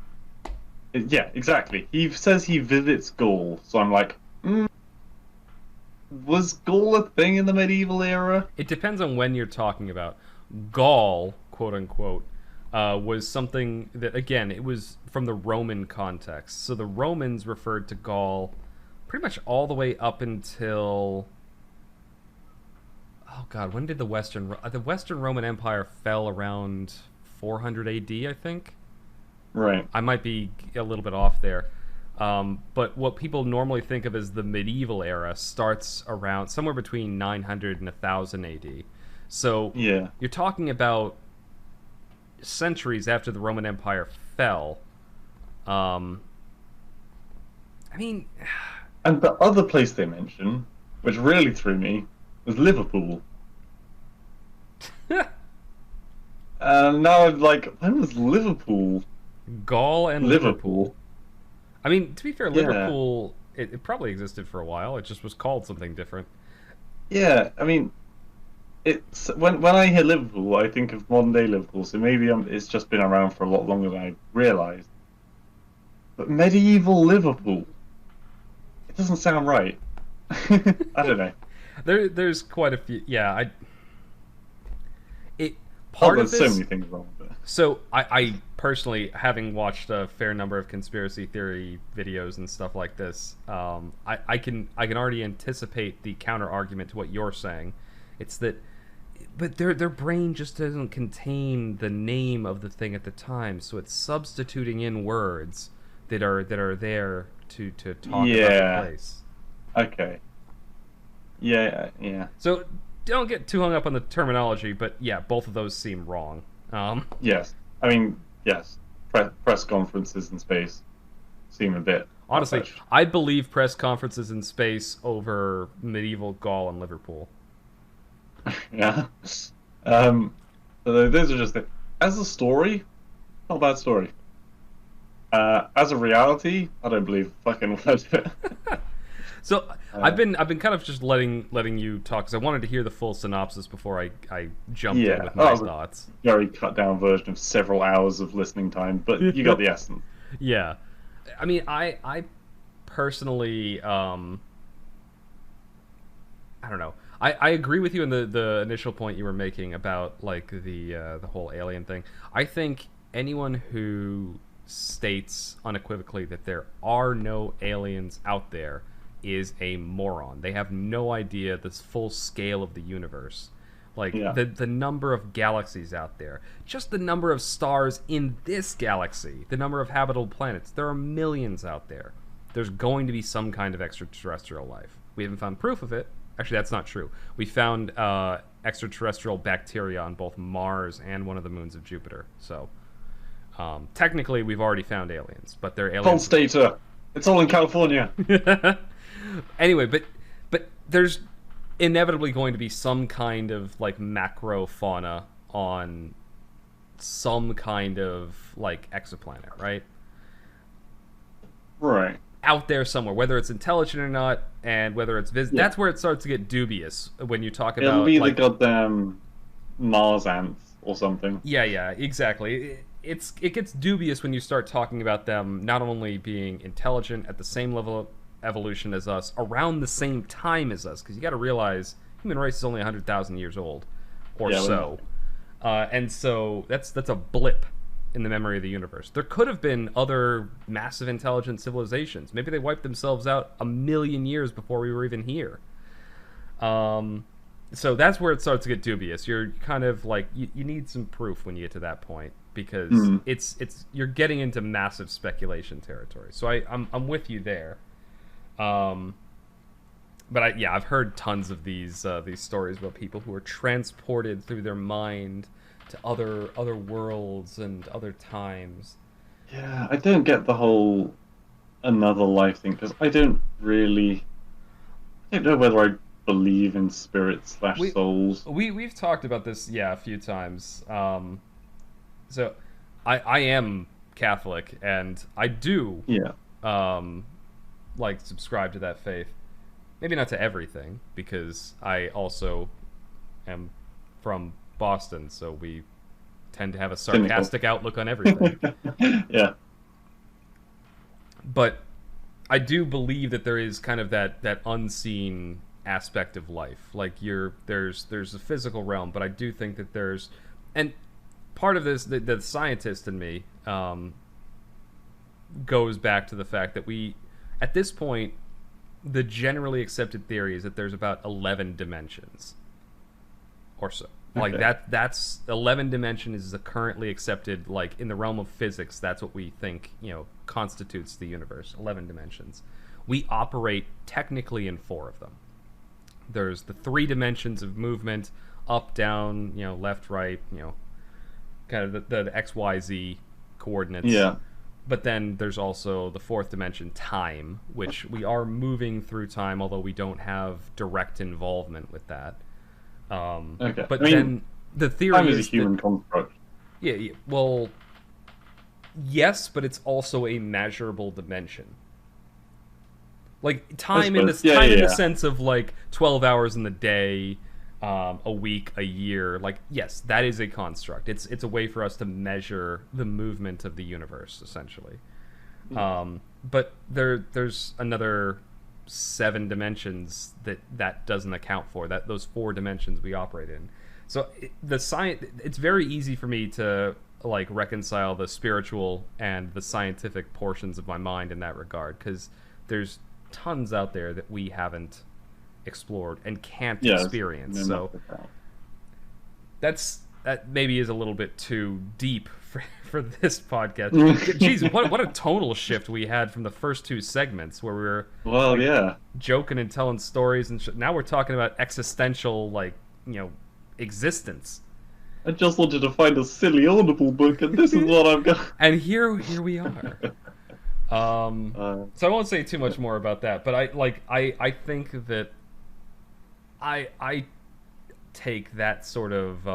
wrong. Yeah, exactly. He says he visits Gaul, so I'm like, was Gaul a thing in the medieval era? It depends on when you're talking about. Gaul, quote unquote, was something that, again, it was from the Roman context. So the Romans referred to Gaul pretty much all the way up until... Oh God, when did the Western Roman Empire fell around 400 AD, I think? Right. I might be a little bit off there. But what people normally think of as the medieval era starts around somewhere between 900 and 1000 AD. So Yeah. you're talking about centuries after the Roman Empire fell. I mean... And the other place they mention, which really threw me, was Liverpool. Now I'm like, when was Liverpool? Gaul and Liverpool. I mean, to be fair, Yeah. Liverpool, it probably existed for a while. It just was called something different. Yeah, I mean, it's when I hear Liverpool, I think of modern day Liverpool. So maybe it's just been around for a lot longer than I realized. But medieval Liverpool, it doesn't sound right. I don't know. There's quite a few. Yeah, There's so many things wrong with it. So I personally, having watched a fair number of conspiracy theory videos and stuff like this, I can already anticipate the counter argument to what you're saying. It's that, but their brain just doesn't contain the name of the thing at the time, so it's substituting in words that are there to talk about the place. Okay. Yeah. So don't get too hung up on the terminology, but yeah, both of those seem wrong. Yes. I mean, yes. Press conferences in space seem a bit... Honestly, far-fetched. I believe press conferences in space over medieval Gaul and Liverpool. Yeah. So those are just... As a story, not a bad story. As a reality, I don't believe fucking word of it. So I've been kind of just letting you talk because I wanted to hear the full synopsis before I jumped in with my thoughts. Very cut down version of several hours of listening time, but you got the essence. Yeah, I mean, I personally, I don't know. I agree with you in the initial point you were making about like the whole alien thing. I think anyone who states unequivocally that there are no aliens out there is a moron. They have no idea the full scale of the universe. Like, the number of galaxies out there. Just the number of stars in this galaxy. The number of habitable planets. There are millions out there. There's going to be some kind of extraterrestrial life. We haven't found proof of it. Actually, that's not true. We found extraterrestrial bacteria on both Mars and one of the moons of Jupiter. So, technically, we've already found aliens. But they're aliens... Cold Stater. It's all in California. Anyway, but there's inevitably going to be some kind of like macro fauna on some kind of like exoplanet, right? Right. Out there somewhere, whether it's intelligent or not, and whether it's that's where it starts to get dubious when you talk about. It'll be like, the goddamn Mars ants or something. Yeah, exactly. It gets dubious when you start talking about them not only being intelligent at the same level of evolution as us, around the same time as us, because you got to realize human race is only 100,000 years old or so, and so that's a blip in the memory of the universe. There could have been other massive intelligent civilizations. Maybe they wiped themselves out 1 million years before we were even here. So that's where it starts to get dubious. You're kind of like you need some proof when you get to that point, because it's you're getting into massive speculation territory. So I'm with you there. but I've heard tons of these stories about people who are transported through their mind to other worlds and other times. Yeah, I don't get the whole another life thing because I don't know whether I believe in spirits slash We souls. we've talked about this, yeah, a few times. So I am Catholic, and I do Yeah, um, like subscribe to that faith. Maybe not to everything, because I also am from Boston, so we tend to have a cynical. sarcastic outlook on everything. Yeah, But I do believe that there is kind of that unseen aspect of life. Like there's a physical realm, but I do think that there's, and part of this, the scientist in me goes back to the fact that we, at this point, the generally accepted theory is that there's about 11 dimensions or so. Like okay. that's 11 dimensions is the currently accepted, like in the realm of physics, that's what we think, constitutes the universe. 11 dimensions. We operate technically in 4 of them. There's the 3 dimensions of movement, up, down, left, right, kind of the XYZ coordinates. Yeah, But then there's also the 4th dimension, time, which we are moving through time, although we don't have direct involvement with that. okay. But I mean, then the theory time is a is human that, construct. yeah, well, yes, but it's also a measurable dimension. Like time in suppose. Yeah, yeah, the yeah. sense of like 12 hours in the day, a week, a year. Like, yes, that is a construct. It's a way for us to measure the movement of the universe, essentially. But there's another 7 dimensions that doesn't account for that, those 4 dimensions we operate in. So it's very easy for me to like reconcile the spiritual and the scientific portions of my mind in that regard, because there's tons out there that we haven't explored and can't Yeah, experience. So that maybe is a little bit too deep for this podcast. Jeez, what a tonal shift we had from the first 2 segments where we were well, like yeah. joking and telling stories and now we're talking about existential, like, existence. I just wanted to find a silly Audible book, and this is what I've got. And here we are. So I won't say too much more about that, but I think that I take that sort of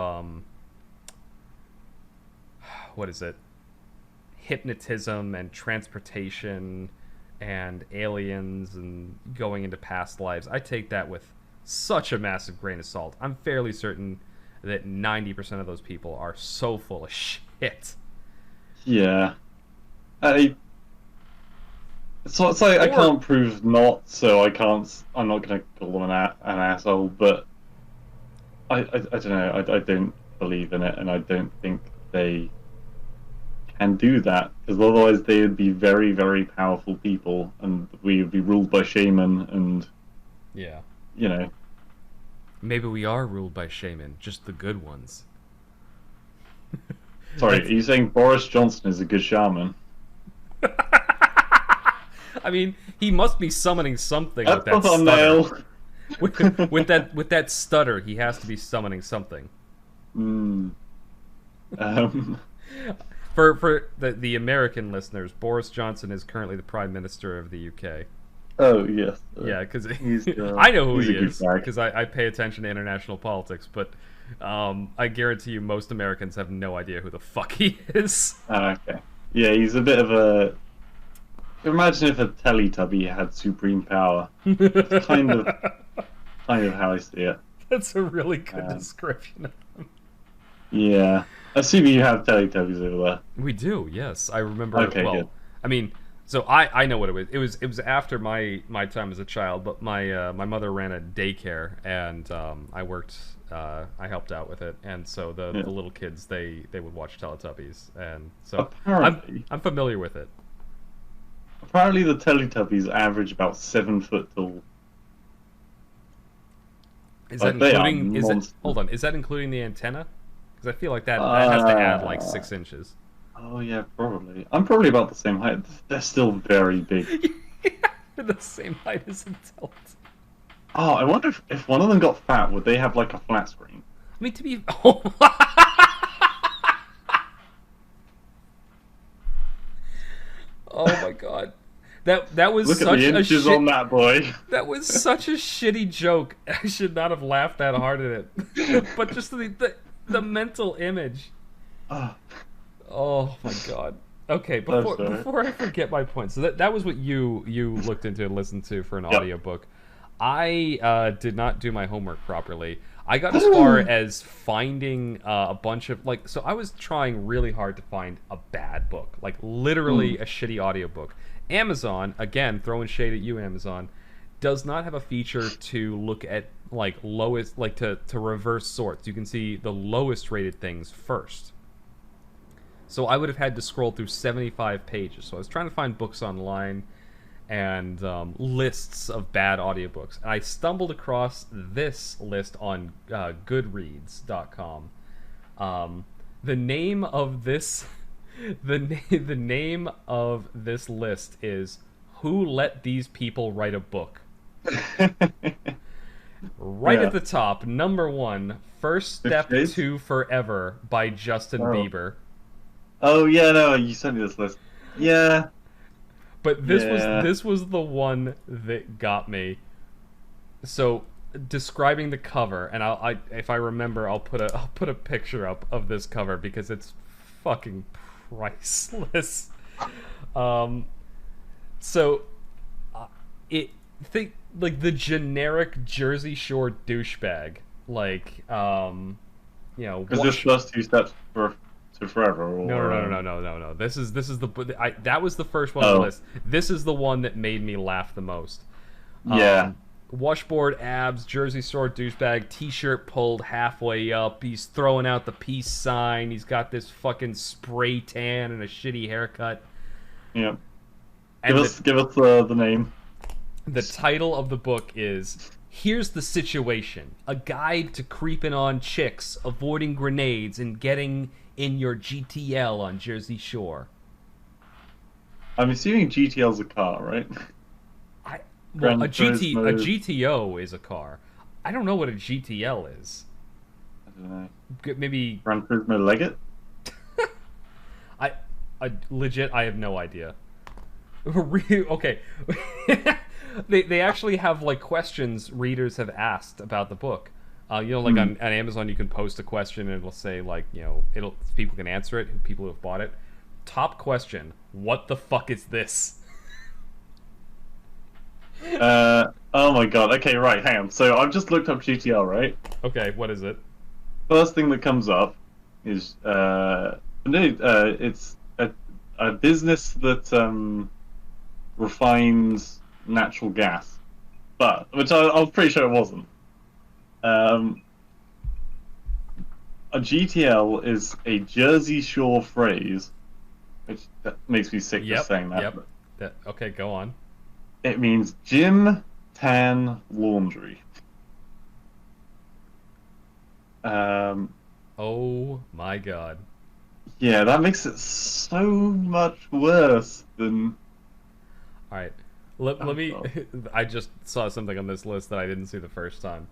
what is it? Hypnotism and transportation and aliens and going into past lives. I take that with such a massive grain of salt. I'm fairly certain that 90% of those people are so full of shit. Yeah. It's like I can't prove not, so I'm not gonna call them an asshole, but I don't know, I don't believe in it, and I don't think they can do that, because otherwise they would be very, very powerful people, and we would be ruled by shaman, and yeah, maybe we are ruled by shaman, just the good ones. Sorry, are you saying Boris Johnson is a good shaman? I mean, he must be summoning something That's with that thumbnail. stutter. with that stutter, he has to be summoning something. For the American listeners, Boris Johnson is currently the Prime Minister of the UK. Oh, yes. Yeah, because I know who he is, because I pay attention to international politics, but I guarantee you most Americans have no idea who the fuck he is. Okay. Yeah, he's a bit of a... Imagine if a Teletubby had supreme power. It's kind of how I see it. That's a really good description of him. Yeah. Assuming you have Teletubbies over there. We do, yes. I remember. Okay, good. I mean, so I know what it was. It was after my time as a child, but my mother ran a daycare, and I worked. I helped out with it, and so the little kids they would watch Teletubbies, and so I'm familiar with it. Apparently, the Teletubbies average about 7 foot tall. Is that including? Hold on. Is that including the antenna? Because I feel like that has to add like 6 inches. Oh yeah, probably. I'm probably about the same height. They're still very big. You're the same height as a Teletubby. Oh, I wonder if one of them got fat, would they have like a flat screen? I mean, to be... Oh my god. That was Look at such the a inches shit... on that boy. That was such a shitty joke. I should not have laughed that hard at it. But just the mental image. Oh, Oh my god. Okay, I'm sorry. before I forget my point. So that was what you looked into and listened to for an Yep. audiobook. I did not do my homework properly. I got as far as finding a bunch of like, so I was trying really hard to find a bad book, like literally a shitty audiobook. Amazon, again, throwing shade at you, Amazon, does not have a feature to look at like lowest, like to reverse sorts. You can see the lowest rated things first. So I would have had to scroll through 75 pages. So I was trying to find books online and lists of bad audiobooks. And I stumbled across this list on Goodreads.com. The name of this, the name of this list is "Who Let These People Write a Book?" Right Yeah. at the top, number 1, First Step Shades? to Forever by Justin Bieber. Oh yeah, no, you sent me this list. Yeah. But this was the one that got me. So describing the cover, and I if I remember, I'll put a picture up of this cover because it's fucking priceless. So it think like the generic Jersey Shore douchebag, like you know. Is this first 2 steps to forever? Or... No. This is that was the first one on the list. This is the one that made me laugh the most. Yeah. Washboard abs, Jersey Shore douchebag, t-shirt pulled halfway up. He's throwing out the peace sign. He's got this fucking spray tan and a shitty haircut. Yeah. And Give us the name. The title of the book is "Here's the Situation: A Guide to Creeping on Chicks, Avoiding Grenades, and Getting in Your GTL on Jersey Shore." I'm assuming GTL's a car, right? A Gran Turismo. GTO is a car. I don't know what a GTL is. I don't know. Maybe Gran Turismo Leggett? I legit I have no idea. Okay. They actually have like questions readers have asked about the book. You know, like on Amazon, you can post a question and it'll say like, you know, people can answer it. People who have bought it. Top question: what the fuck is this? Oh my god. Okay, right. Hang on. So I've just looked up GTL, right? Okay, what is it? First thing that comes up is it's a business that refines natural gas, which I was pretty sure it wasn't. A GTL is a Jersey Shore phrase, which that makes me sick just saying that. Yep. Okay, go on. It means gym, tan, laundry. Oh my god. Yeah, that makes it so much worse than... Alright. Let me... I just saw something on this list that I didn't see the first time.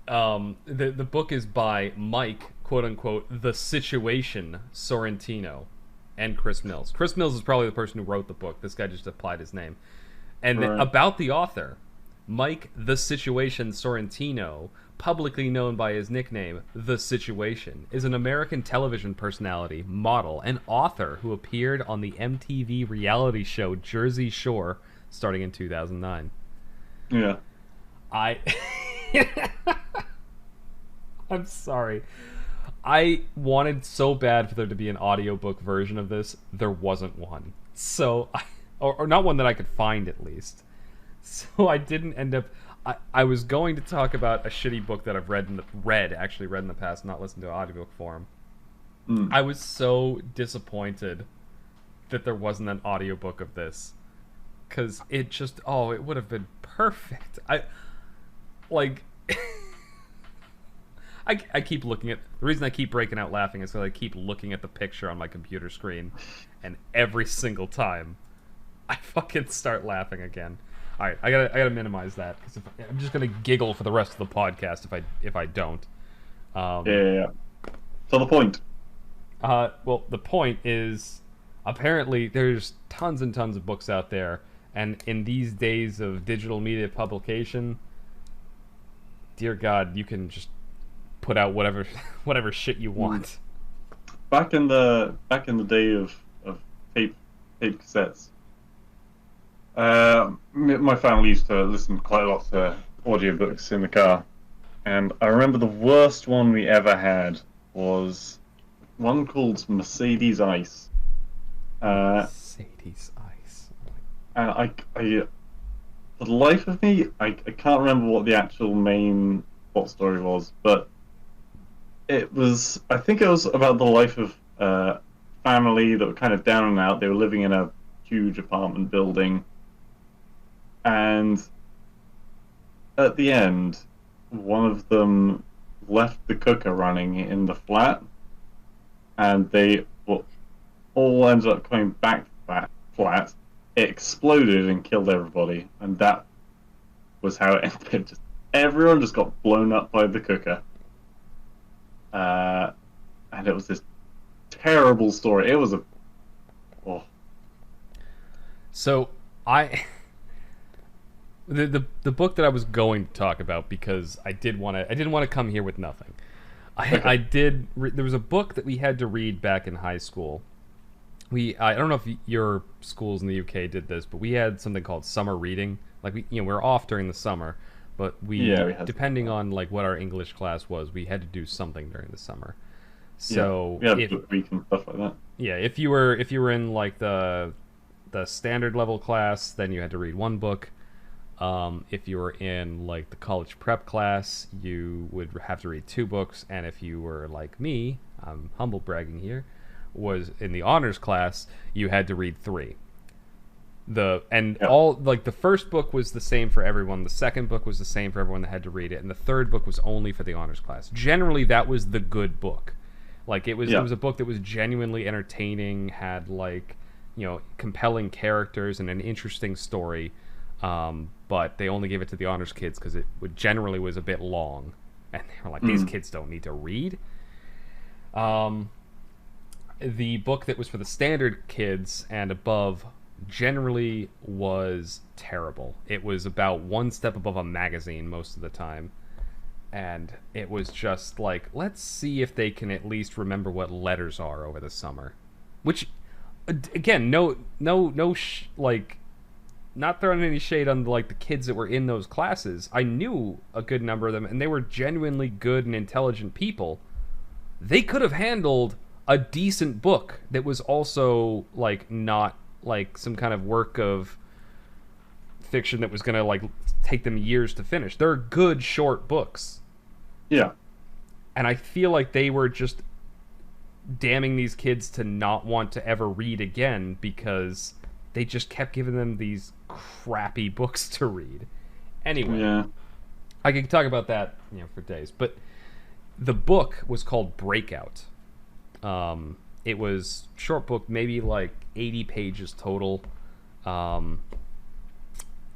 The book is by Mike, quote-unquote, The Situation Sorrentino, and Chris Mills. Chris Mills is probably the person who wrote the book. This guy just applied his name. And about the author, Mike The Situation Sorrentino, publicly known by his nickname, The Situation, is an American television personality, model, and author who appeared on the MTV reality show Jersey Shore starting in 2009. Yeah. I'm sorry. I wanted so bad for there to be an audiobook version of this. There wasn't one. So, or not one that I could find at least. So I didn't end up... I was going to talk about a shitty book that I've read in the past, not listened to an audiobook form. I was so disappointed that there wasn't an audiobook of this. Because it just... Oh, it would have been perfect. I keep looking at... The reason I keep breaking out laughing is because I keep looking at the picture on my computer screen, and every single time, I fucking start laughing again. All right, I gotta minimize that because I'm just gonna giggle for the rest of the podcast if I don't. Yeah. So the point. Well, the point is, apparently there's tons and tons of books out there, and in these days of digital media publication, dear God, you can just put out whatever shit you want. Back in the day of tape cassettes, my family used to listen quite a lot to audiobooks in the car, and I remember the worst one we ever had was one called Mercedes Ice. Mercedes Ice. And for the life of me, I can't remember what the actual main plot story was, but I think it was about the life of a family that were kind of down and out. They were living in a huge apartment building, and at the end, one of them left the cooker running in the flat, and they all ended up coming back to that flat. It exploded and killed everybody, and that was how it ended. Everyone just got blown up by the cooker. And it was this terrible story. It was So the book that I was going to talk about, because I didn't want to come here with nothing. There was a book that we had to read back in high school. I don't know if your schools in the UK did this, but we had something called summer reading. Like we were off during the summer, but we had depending on like what our English class was, we had to do something during the summer. So we had book week and stuff like that. Yeah, if you were in like the standard level class, then you had to read one book. If you were in like the college prep class, you would have to read 2 books, and if you were like me, I'm humble bragging here, was in the honors class, you had to read 3. All like the first book was the same for everyone, the second book was the same for everyone that had to read it, and the third book was only for the honors class. Generally, that was the good book. Like it was a book that was genuinely entertaining, had like compelling characters and an interesting story. But they only gave it to the honors kids because it generally was a bit long, and they were like, these kids don't need to read. The book that was for the standard kids and above generally was terrible. It was about one step above a magazine most of the time, and it was just like, let's see if they can at least remember what letters are over the summer. Which, again, like, not throwing any shade on like the kids that were in those classes. I knew a good number of them, and they were genuinely good and intelligent people. They could have handled a decent book that was also like not like some kind of work of fiction that was gonna like take them years to finish. They're good short books. Yeah. And I feel like they were just damning these kids to not want to ever read again because they just kept giving them these crappy books to read. Anyway, I could talk about that for days. But the book was called Breakout. It was a short book, maybe like 80 pages total.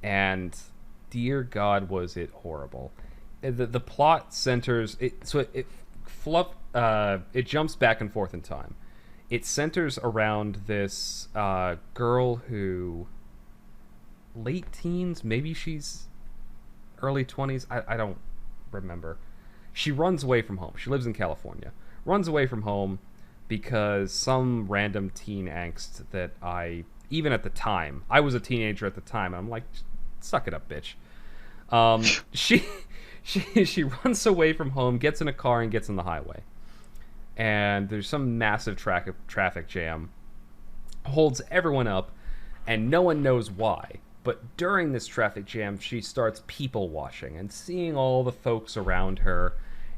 And dear God, was it horrible. The plot centers... It jumps back and forth in time. It centers around this girl who... late teens, maybe she's early 20s, I don't remember. She runs away from home. She lives in California. Runs away from home because some random teen angst that even at the time, I was a teenager at the time, and I'm like, suck it up, bitch. She runs away from home, gets in a car, and gets on the highway. And there's some massive traffic jam, holds everyone up, and no one knows why. But during this traffic jam, she starts people watching and seeing all the folks around her,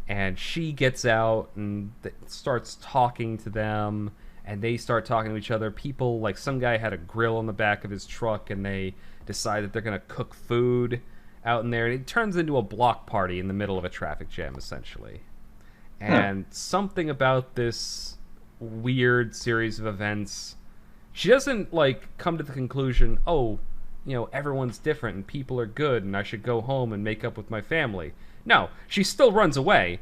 and she gets out and starts talking to them, and they start talking to each other. People, like some guy had a grill on the back of his truck, and they decide that they're going to cook food out in there. And it turns into a block party in the middle of a traffic jam, essentially. And something about this weird series of events, she doesn't like come to the conclusion, oh, everyone's different and people are good and I should go home and make up with my family. No, she still runs away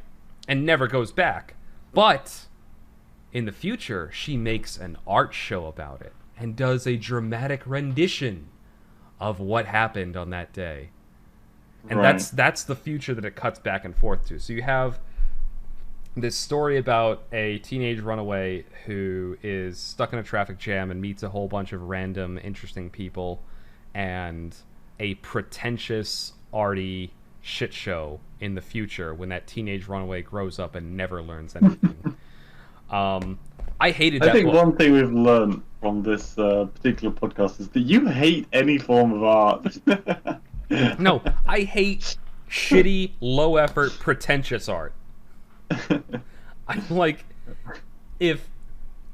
and never goes back. But in the future, she makes an art show about it and does a dramatic rendition of what happened on that day. And that's the future that it cuts back and forth to. So you have this story about a teenage runaway who is stuck in a traffic jam and meets a whole bunch of random, interesting people, and a pretentious, arty shit show in the future when that teenage runaway grows up and never learns anything. I hated that I think book. one thing we've learned from this particular podcast is that you hate any form of art. No, I hate shitty, low-effort, pretentious art. I'm like, if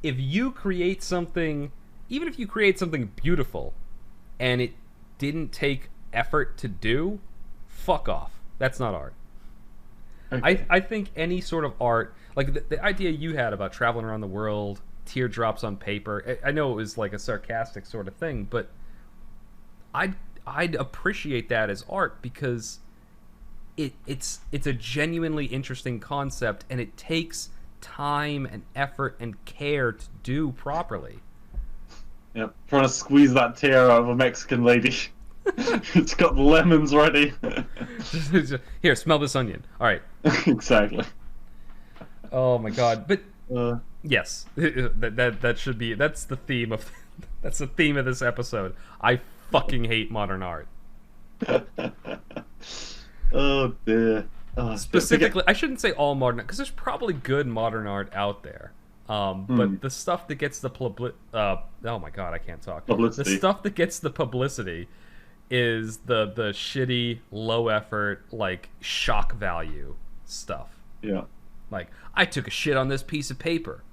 you create something, even if you create something beautiful, and it didn't take effort to do, fuck off. That's not art. Okay. I think any sort of art, like the idea you had about traveling around the world, teardrops on paper, I know it was like a sarcastic sort of thing, but I'd appreciate that as art because it's a genuinely interesting concept, and it takes time and effort and care to do properly. Yep, trying to squeeze that tear out of a Mexican lady. It's got lemons ready. Here, smell this onion. All right. Exactly. Oh my god! But yes, that should be. That's the theme of. That's the theme of this episode. I fucking hate modern art. Oh dear. Oh, specifically, I shouldn't say all modern art because there's probably good modern art out there. But the stuff that gets the oh my god, I can't talk. Publicity. The stuff that gets the publicity is the shitty, low effort, like shock value stuff. Yeah. Like, I took a shit on this piece of paper.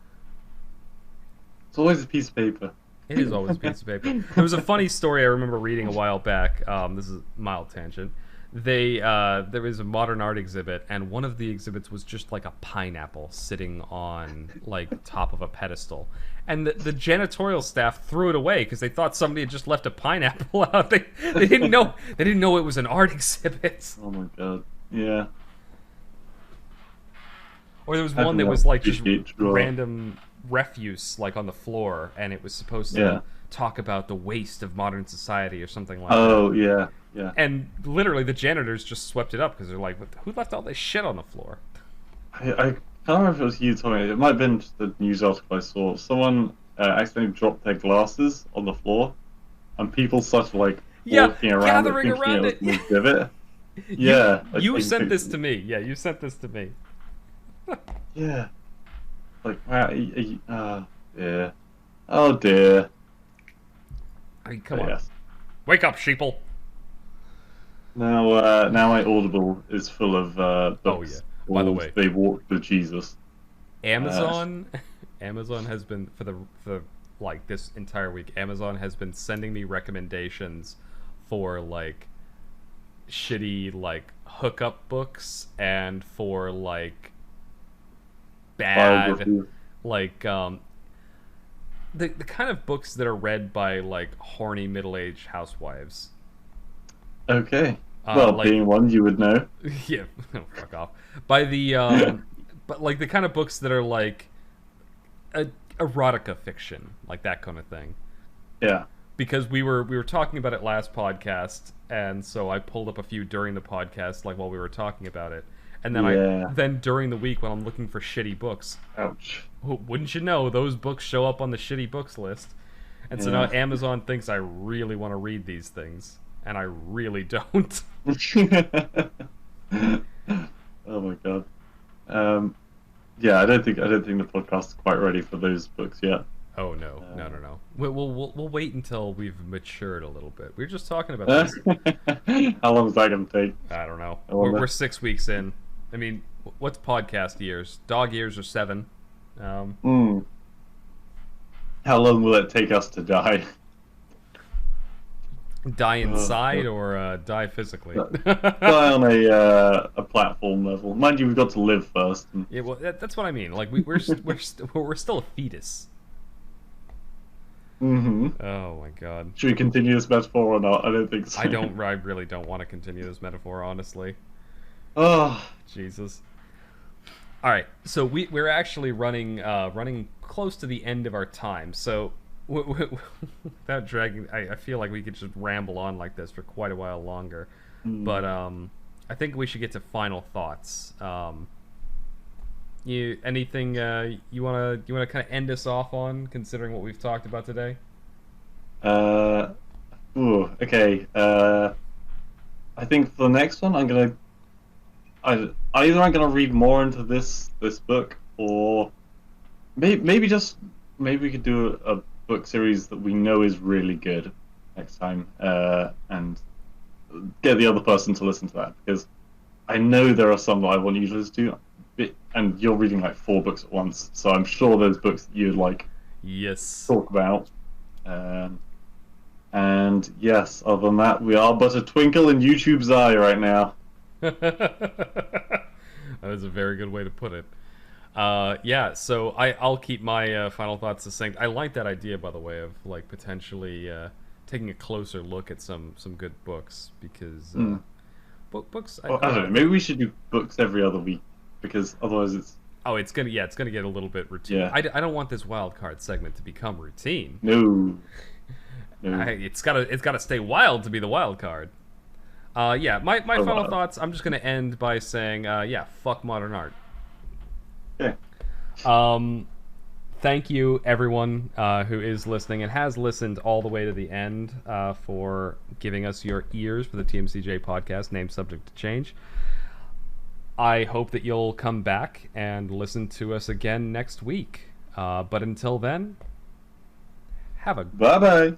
It's always a piece of paper. It is always a piece of paper. There was a funny story I remember reading a while back. This is a mild tangent. There was a modern art exhibit, and one of the exhibits was just like a pineapple sitting on like top of a pedestal, and the janitorial staff threw it away because they thought somebody had just left a pineapple out. They didn't know it was an art exhibit. Oh my god! Yeah. Or there was one that was like just random refuse like on the floor, and it was supposed to talk about the waste of modern society or something like that. Oh yeah. Yeah. And literally, the janitors just swept it up because they're like, "Who left all this shit on the floor?" I can't remember if it was you, Tommy. It might have been just a news article I saw. Someone accidentally dropped their glasses on the floor, and people started like walking around gathering it, around it. An exhibit. Yeah. You sent this to me. Yeah, you sent this to me. Yeah. Like, wow. Yeah. Oh dear. I mean, come on. Yes. Wake up, sheeple. Now my Audible is full of books. Oh yeah. By the way, They Walked with Jesus. Amazon has been for like this entire week. Amazon has been sending me recommendations for like shitty like hookup books and for like bad like the kind of books that are read by like horny middle-aged housewives. Okay. Well, like, being one, you would know. Yeah, fuck off. By the but like the kind of books that are like erotica fiction, like that kind of thing. Yeah. Because we were talking about it last podcast, and so I pulled up a few during the podcast, like while we were talking about it, and then then during the week when I'm looking for shitty books. Ouch. Wouldn't you know, those books show up on the shitty books list, and so now Amazon thinks I really want to read these things. And I really don't. Oh my god. Yeah, I don't think the podcast is quite ready for those books yet. Oh no. We'll wait until we've matured a little bit. We were just talking about this. How long is that gonna take? I don't know. We're 6 weeks in. I mean, what's podcast years? Dog years are 7. How long will it take us to die? Die inside or die physically? Die on a platform level. Mind you, we've got to live first. Yeah, well, that's what I mean. Like we're still a fetus. Mm-hmm. Oh my god. Should we continue this metaphor or not? I don't think so. I really don't want to continue this metaphor, honestly. Oh, Jesus. All right, so we're actually running close to the end of our time. So without dragging, I feel like we could just ramble on like this for quite a while longer. But I think we should get to final thoughts. You anything you wanna kind of end us off on, considering what we've talked about today? okay. I think for the next one, either I'm gonna read more into this book, or maybe we could do a book series that we know is really good next time, and get the other person to listen to that, because I know there are some that I want you to listen to, and you're reading like 4 books at once, so I'm sure there's books that you'd like Yes. talk about. And yes, other than that, we are but a twinkle in YouTube's eye right now. That is a very good way to put it. Yeah, so I'll keep my final thoughts succinct. I like that idea, by the way, of like potentially taking a closer look at some good books, because books. Well, I don't know. Maybe we should do books every other week, because otherwise it's. Oh, it's gonna get a little bit routine. Yeah. I don't want this wild card segment to become routine. No. It's gotta stay wild to be the wild card. Yeah, my final thoughts. I'm just gonna end by saying, yeah, fuck modern art. Yeah. Thank you, everyone who is listening and has listened all the way to the end, for giving us your ears for the TMCJ podcast, named Subject to Change. I hope that you'll come back and listen to us again next week. But until then, have a Bye-bye.